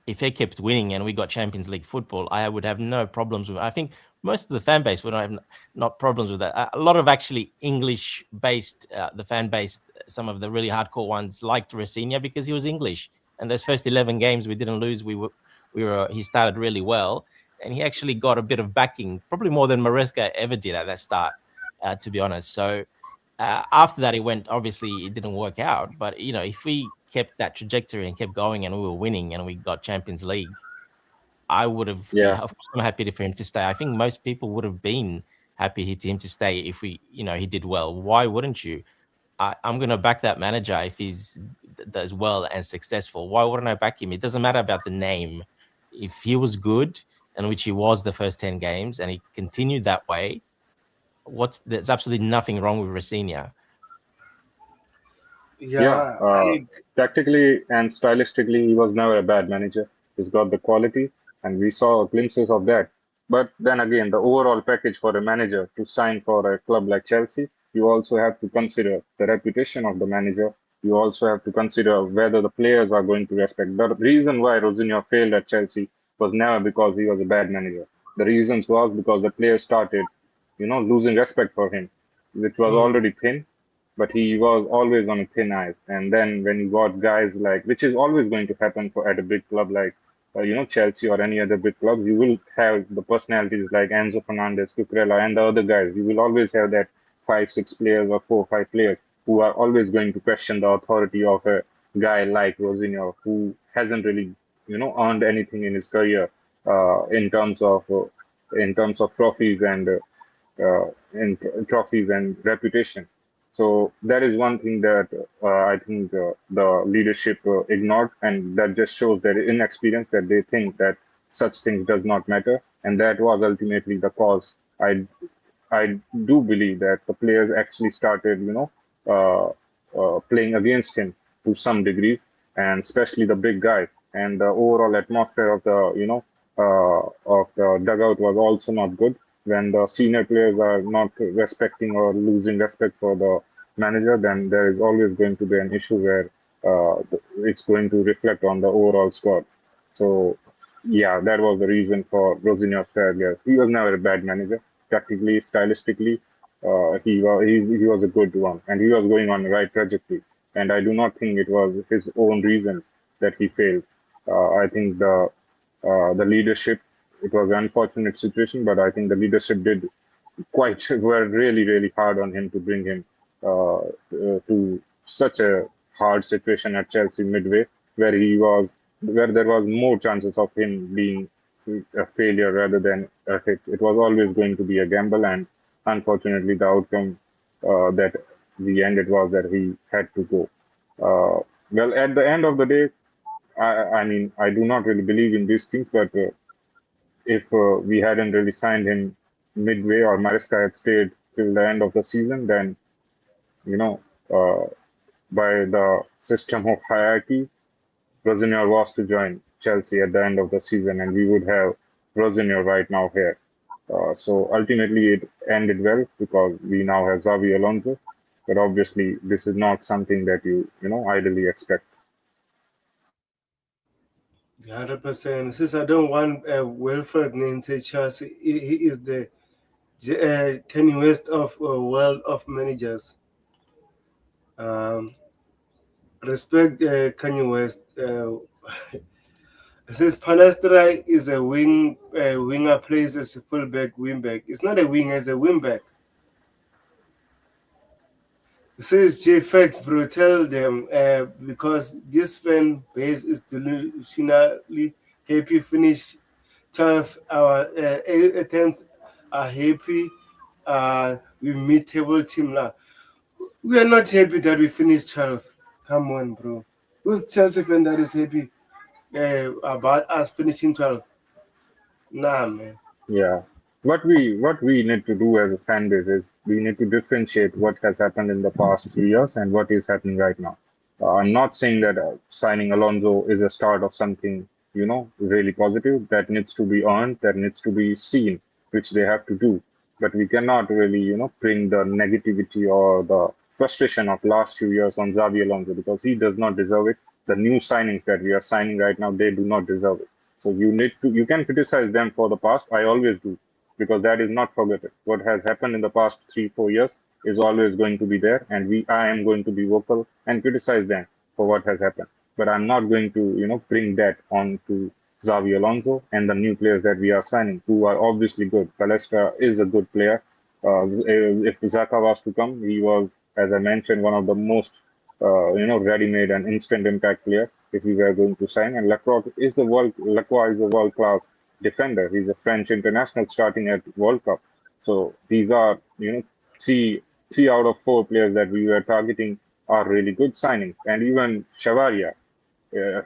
if they kept winning and we got Champions League football, I would have no problems with it. I think most of the fan base would have not problems with that. A lot of actually English based, the fan base, some of the really hardcore ones liked Rafinha because he was English. And those first 11 games we didn't lose. He started really well, and he actually got a bit of backing, probably more than Maresca ever did at that start, to be honest. So after that, it went. Obviously, it didn't work out. But if we kept that trajectory and kept going, and we were winning, and we got Champions League, I would have. Yeah, Of course, I'm happy for him to stay. I think most people would have been happy to him to stay if he did well. Why wouldn't you? I'm going to back that manager if does well and successful. Why wouldn't I back him? It doesn't matter about the name. If he was good, and which he was the first 10 games, and he continued that way, there's absolutely nothing wrong with Rafinha. yeah. yeah, I Tactically and stylistically, he was never a bad manager. He's got the quality, and we saw glimpses of that. But then again, the overall package for a manager to sign for a club like Chelsea, you also have to consider the reputation of the manager. You also have to consider whether the players are going to respect. The reason why Rosinho failed at Chelsea was never because he was a bad manager. The reasons was because the players started, losing respect for him, which was mm, already thin, but he was always on a thin ice. And then when you got guys like, which is always going to happen for at a big club like, Chelsea or any other big club, you will have the personalities like Enzo Fernandez, Cucurella, and the other guys. You will always have that five, six players or four, five players who are always going to question the authority of a guy like Rosinho, who hasn't really, earned anything in his career in terms of trophies and trophies and reputation. So that is one thing that I think the leadership ignored, and that just shows their inexperience, that they think that such things does not matter, and that was ultimately the cause. I do believe that the players actually started, playing against him to some degrees, and especially the big guys. And the overall atmosphere of the dugout was also not good. When the senior players are not respecting or losing respect for the manager, then there is always going to be an issue where it's going to reflect on the overall squad. So yeah, that was the reason for Rosinho's failure. He was never a bad manager. Tactically, stylistically, he was a good one, and he was going on the right trajectory. And I do not think it was his own reason that he failed. I think the leadership. It was an unfortunate situation, but I think the leadership did were really really hard on him to bring him to such a hard situation at Chelsea midway, where there was more chances of him being a failure rather than a hit. It was always going to be a gamble, and unfortunately, the outcome that the end it was that he had to go. Well, at the end of the day, I mean, I do not really believe in these things, but if we hadn't really signed him midway or Maresca had stayed till the end of the season, then you know, uh, by the system of hierarchy, Rosinho was to join Chelsea at the end of the season, and we would have Rosinho right now here. So ultimately, it ended well because we now have Xavi Alonso. But obviously, this is not something that you ideally expect. 100%. Since I don't want Wilfred Nancy Chelsea, he is the Kanye West of world of managers. Um, Respect Kanye West. Since Palestra is a winger plays as a fullback, wingback. It's not a winger, it's a wingback. Says JFX, bro. Tell them because this fan base is delusionally happy. Finish 12th, our 10th are happy. We meet table team now. We are not happy that we finished 12th. Come on, bro. Who's Chelsea fan that is happy about us finishing 12th? Nah, man. Yeah. What we need to do as a fan base is we need to differentiate what has happened in the past 3 years and what is happening right now. I'm not saying that signing Alonso is a start of something, really positive that needs to be earned, that needs to be seen, which they have to do. But we cannot really, bring the negativity or the frustration of last few years on Xavi Alonso because he does not deserve it. The new signings that we are signing right now, they do not deserve it. So you can criticize them for the past. I always do because that is not forgotten. What has happened in the past 3, 4 years is always going to be there, and I am going to be vocal and criticize them for what has happened. But I'm not going to bring that on to Xavi Alonso and the new players that we are signing, who are obviously good. Palestra is a good player. If Zaka was to come, he was, as I mentioned, one of the most ready-made and instant impact player if we were going to sign. And Lacroix is a world-class defender. He's a French international starting at World Cup. So these are, three out of four players that we were targeting are really good signings. And even Chavaria,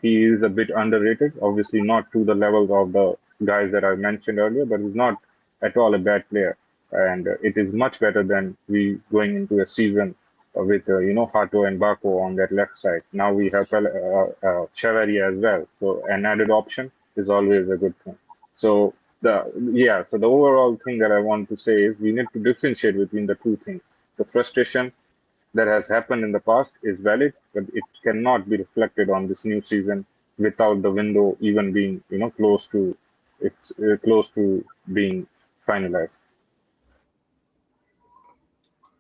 he is a bit underrated, obviously not to the level of the guys that I mentioned earlier, but he's not at all a bad player. And it is much better than we going into a season with, Hato and Bako on that left side. Now we have Chavaria as well. So an added option is always a good thing. So so the overall thing that I want to say is we need to differentiate between the two things. The frustration that has happened in the past is valid, but it cannot be reflected on this new season without the window even being, close to being finalized.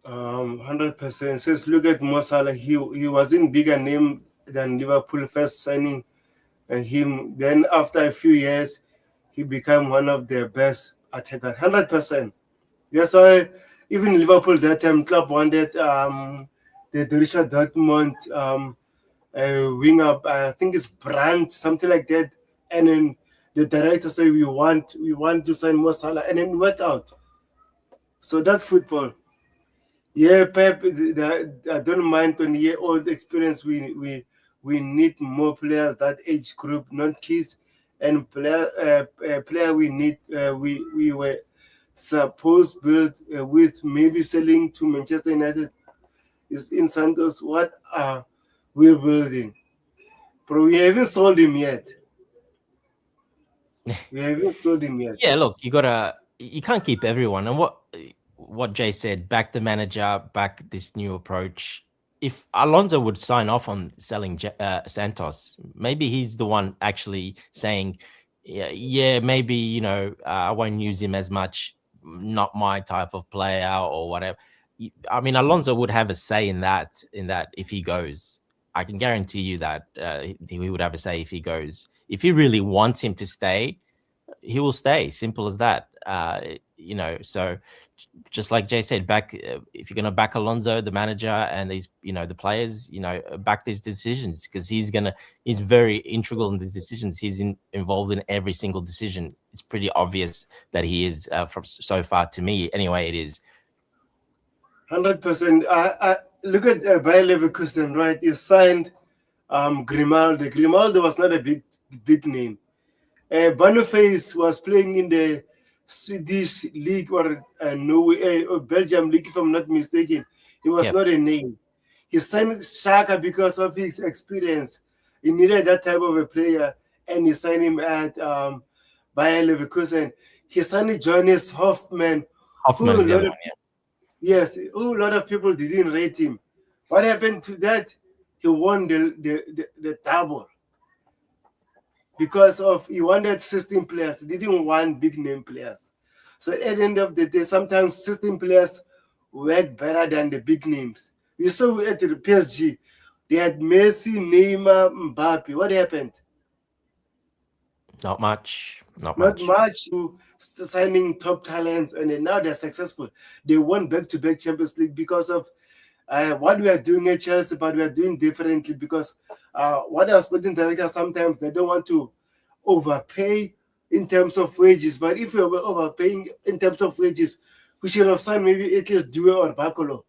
100%. Says look at Mo Salah. He wasn't bigger name than Liverpool first signing him. Then after a few years, he became one of their best attackers. 100%. That's why even Liverpool that time club wanted the Borussia Dortmund winger. I think it's Brandt, something like that. And then the director said we want to sign Mo Salah, and then work out. So that's football. Yeah, Pep. I don't mind 20-year-old experience. We need more players that age group, not kids. And player we need. We were supposed build with maybe selling to Manchester United is in Santos. What are we building? Bro, we haven't sold him yet. We haven't sold him yet. Yeah, look, you can't keep everyone. And what Jay said, back the manager, back this new approach. If Alonso would sign off on selling Santos, maybe he's the one actually saying, yeah, maybe I won't use him as much. Not my type of player or whatever. I mean, Alonso would have a say in that. If he goes, I can guarantee you that he would have a say if he goes. If he really wants him to stay, he will stay. Simple as that. So just like Jay said, back if you're going to back Alonso, the manager, and these, the players, back these decisions because he's very integral in these decisions. He's involved in every single decision. It's pretty obvious that he is from so far. To me, anyway, it is. 100%. I look at Bayer Leverkusen, right? He signed Grimaldo. Grimaldo was not a big name. Boniface was playing in the Swedish league or Norway or Belgium league, if I'm not mistaken. He was not a name. He signed Shaka because of his experience. He needed that type of a player, and he signed him at Bayer Leverkusen. He signed Johannes Hoffman. Hoffman's the other one, yeah. Yes, a lot of people didn't rate him. What happened to that? He won the double because of he wanted 16 players. He didn't want big name players. So at the end of the day, sometimes 16 players work better than the big names. We saw at the PSG, they had Messi, Neymar, Mbappe. What happened? Not much. Not much. Signing top talents, and then now they're successful. They won back-to-back Champions League because of what we are doing at Chelsea, but we are doing differently because what our sporting director sometimes they don't want to overpay in terms of wages. But if we were overpaying in terms of wages, we should have signed maybe at least Due or Bacolo,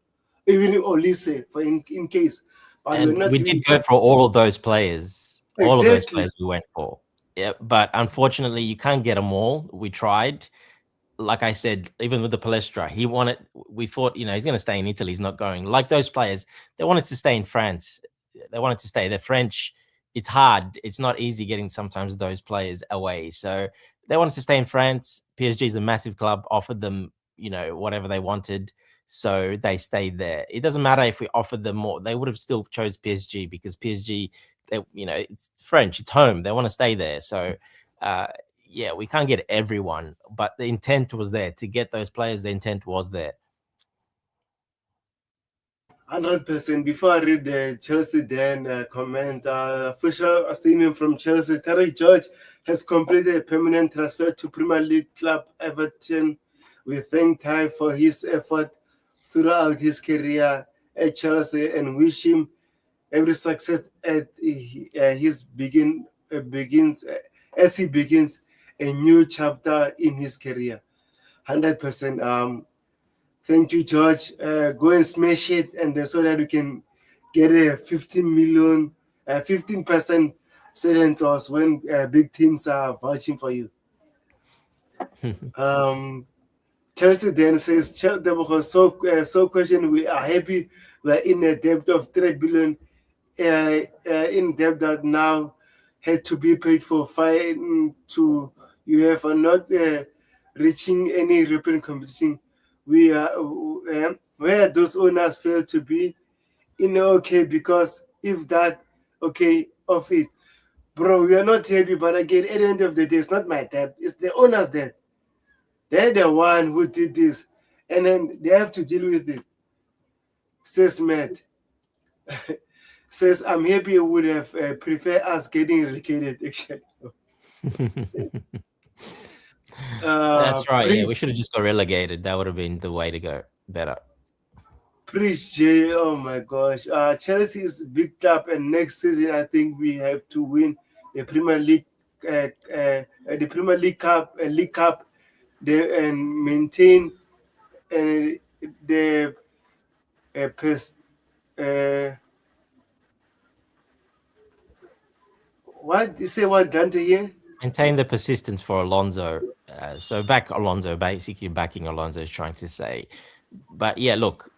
even Olise for in case. But we're And not we doing did go that. for all of those players. All of those Exactly. players we went for. Yeah, but unfortunately, you can't get them all. We tried. Like I said, even with the Palestra, he wanted. We thought, he's going to stay in Italy. He's not going. Like those players, they wanted to stay in France. They wanted to stay. They're French. It's hard. It's not easy getting sometimes those players away. So they wanted to stay in France. PSG is a massive club. Offered them, whatever they wanted. So they stayed there. It doesn't matter if we offered them more. They would have still chose PSG because PSG, it's French. It's home. They want to stay there. So. Yeah, we can't get everyone, but the intent was there to get those players. The intent was there. 100%. Before I read the Chelsea then comment, official statement from Chelsea, Terry George has completed a permanent transfer to Premier League club Everton. We thank Ty for his effort throughout his career at Chelsea and wish him every success at his begins as he begins a new chapter in his career. 100%. Thank you, George. Go and smash it, and then so that we can get a 15 million, 15% selling clause when big teams are vouching for you. Chelsea then says, so question, we are happy we're in a debt of 3 billion, in debt that now had to be paid for fine to UEFA not reaching any European competition. We are where those owners fail to be in okay because if that okay of it, bro, we are not happy. But again, at the end of the day, it's not my debt; it's the owners' debt. They're the one who did this, and then they have to deal with it. Says Matt. Says I'm happy you would have preferred us getting relegated. Actually, That's right. Yeah, preach, we should have just got relegated. That would have been the way to go. Better. preach, Jay. Oh my gosh, Chelsea is a big club, and next season I think we have to win the Premier League, the Premier League Cup, League Cup, and maintain the pers- uh, what you say? What Dante here? Maintain the persistence for Alonso. So back Alonso, basically backing Alonso is trying to say. But yeah, look,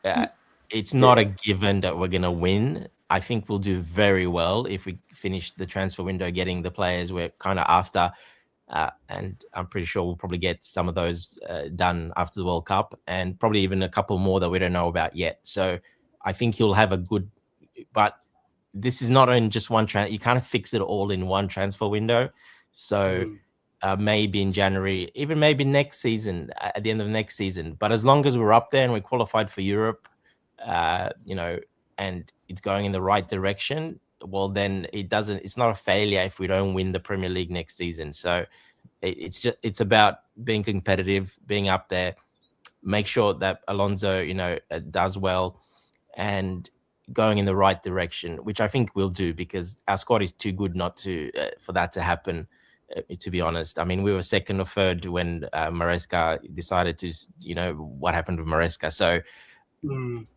it's not a given that we're going to win. I think we'll do very well if we finish the transfer window getting the players we're kind of after. And I'm pretty sure we'll probably get some of those done after the World Cup and probably even a couple more that we don't know about yet. So I think he'll have a good, but this is not in just one transfer. You can't fix it all in one transfer window. So maybe in January, even maybe next season, at the end of next season. But as long as we're up there and we're qualified for Europe, and it's going in the right direction, well, then it's not a failure if we don't win the Premier League next season. So it's about being competitive, being up there, make sure that Alonso, does well and going in the right direction, which I think we'll do because our squad is too good not to for that to happen. To be honest, I mean, we were second or third when Maresca decided to, what happened with Maresca. So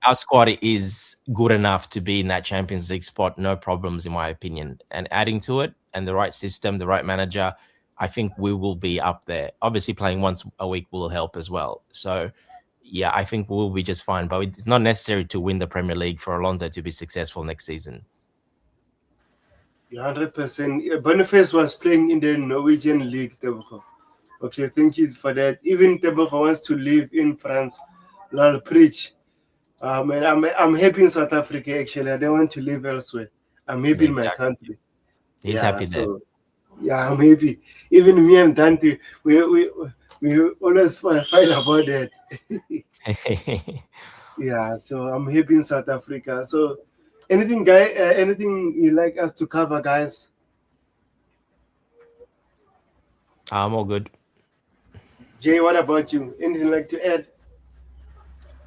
our squad is good enough to be in that Champions League spot, no problems, in my opinion. And adding to it and the right system, the right manager, I think we will be up there. Obviously, playing once a week will help as well. So, yeah, I think we'll be just fine. But it's not necessary to win the Premier League for Alonso to be successful next season. 100%. Boniface was playing in the Norwegian league, Tebogo. Okay, thank you for that. Even Tebogo wants to live in France. Lol, preach. And I'm happy in South Africa, actually. I don't want to live elsewhere. I'm happy in my Exactly. country. He's Yeah, happy there. so, yeah, I'm happy. Even me and Dante, we always fight about that. Yeah, so I'm happy in South Africa. So, anything you like us to cover, guys? I'm all good. Jay, what about you? Anything like to add?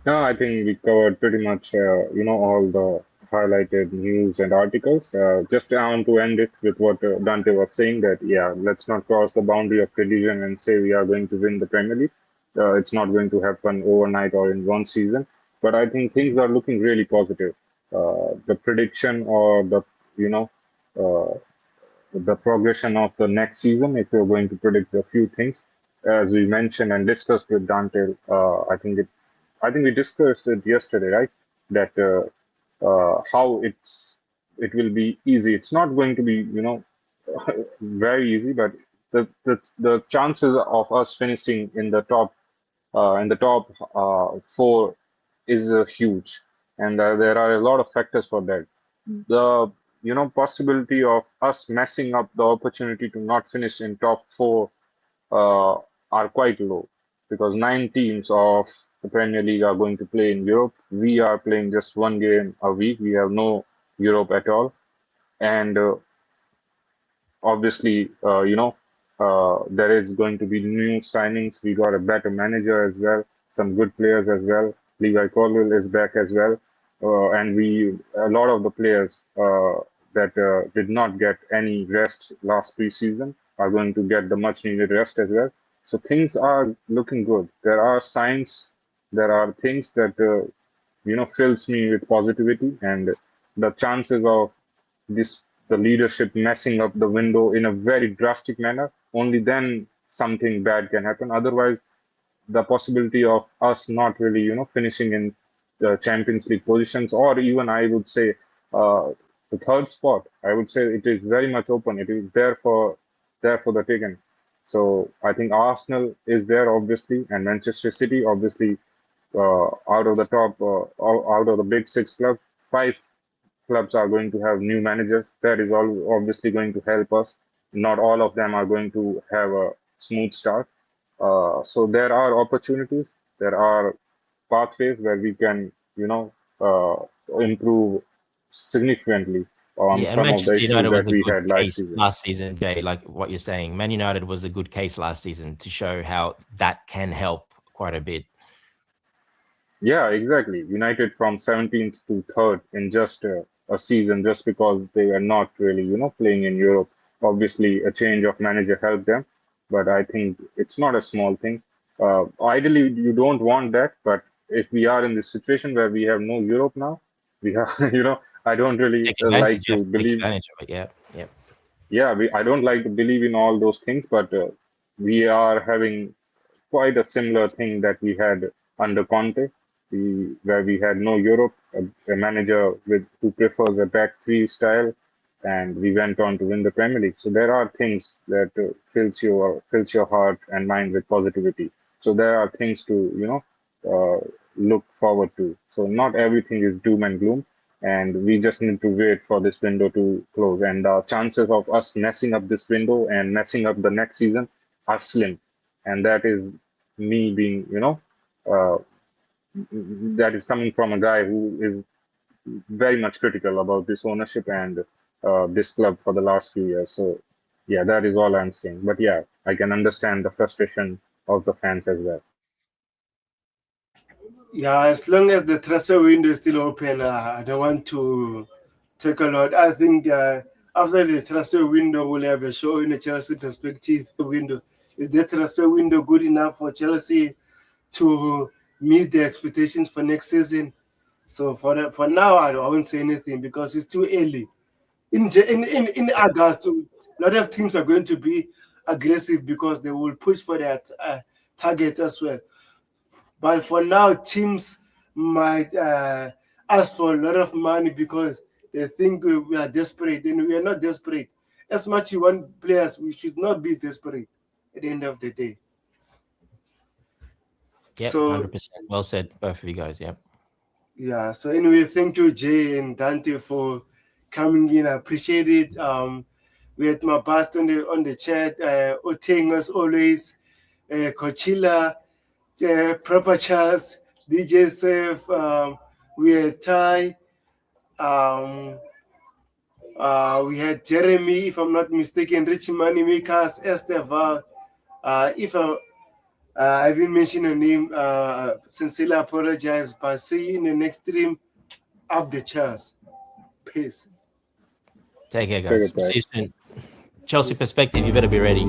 No, I think we covered pretty much, all the highlighted news and articles. Just I want to end it with what Dante was saying that, yeah, let's not cross the boundary of tradition and say we are going to win the Premier League. It's not going to happen overnight or in one season. But I think things are looking really positive. The prediction or you know, uh, the progression of the next season, if you're going to predict a few things, as we mentioned and discussed with Dante, I think we discussed it yesterday, right? That how it will be easy. It's not going to be, very easy, but the chances of us finishing in the top four is huge, and there are a lot of factors for that. The possibility of us messing up the opportunity to not finish in top four uh, are quite low because nine teams of the Premier League are going to play in Europe. We are playing just one game a week. We have no Europe at all, and obviously, there is going to be new signings. We got a better manager as well, some good players as well. Levi Colwill is back as well, and a lot of the players that did not get any rest last preseason are going to get the much needed rest as well. So things are looking good. There are signs, there are things that fills me with positivity, and the chances of the leadership messing up the window in a very drastic manner, only then something bad can happen. Otherwise, the possibility of us not really, finishing in the Champions League positions, or even I would say the third spot, I would say it is very much open. It is there for the taking. So I think Arsenal is there obviously, and Manchester City obviously out of the top, out of the big six clubs, five clubs are going to have new managers. That is all obviously going to help us. Not all of them are going to have a smooth start. So there are opportunities. There are pathways where we can, improve significantly on Yeah, and some of the Manchester issues United that was a we good had last case season. last season, Jay. Like what you're saying, Man United was a good case last season to show how that can help quite a bit. Yeah, exactly. United from 17th to 3rd in just a season, just because they were not really, playing in Europe. Obviously, a change of manager helped them, but I think it's not a small thing. Ideally, you don't want that, but if we are in this situation where we have no Europe now, we have, I don't really Take advantage. like You have to to take believe. advantage of it. Yeah, yeah. Yeah, I don't like to believe in all those things, but we are having quite a similar thing that we had under Conte, where we had no Europe, a manager who prefers a back three style, and we went on to win the Premier League. So there are things that fills your heart and mind with positivity. So there are things to look forward to. So not everything is doom and gloom. And we just need to wait for this window to close. And the chances of us messing up this window and messing up the next season are slim. And that is me being, uh, that is coming from a guy who is very much critical about this ownership and this club for the last few years. So, yeah, that is all I'm saying. But yeah, I can understand the frustration of the fans as well. Yeah, as long as the transfer window is still open, I don't want to take a lot. I think after the transfer window, we'll have a show in a Chelsea perspective. Window is the transfer window good enough for Chelsea to meet the expectations for next season? So for now, I won't say anything because it's too early. In August, a lot of teams are going to be aggressive because they will push for their targets as well. But for now, teams might ask for a lot of money because they think we are desperate, and we are not desperate. As much you want players, we should not be desperate at the end of the day. Yep, So 100%. Well said, both of you guys. Yep. yeah. So anyway, thank you, Jay and Dante, for coming in. I appreciate it. We had my past on the chat. Oteng as always. Coachella, Proper Charles, DJ Sef. We had Ty. Um, we had Jeremy, if I'm not mistaken, Rich Money Makers, Esther Val. If I I didn't mention your name. Sincerely apologize, but see you in the next stream. Up the chairs. Peace. Take care, Take guys. it, We'll see you guys. soon. Chelsea perspective, you better be ready.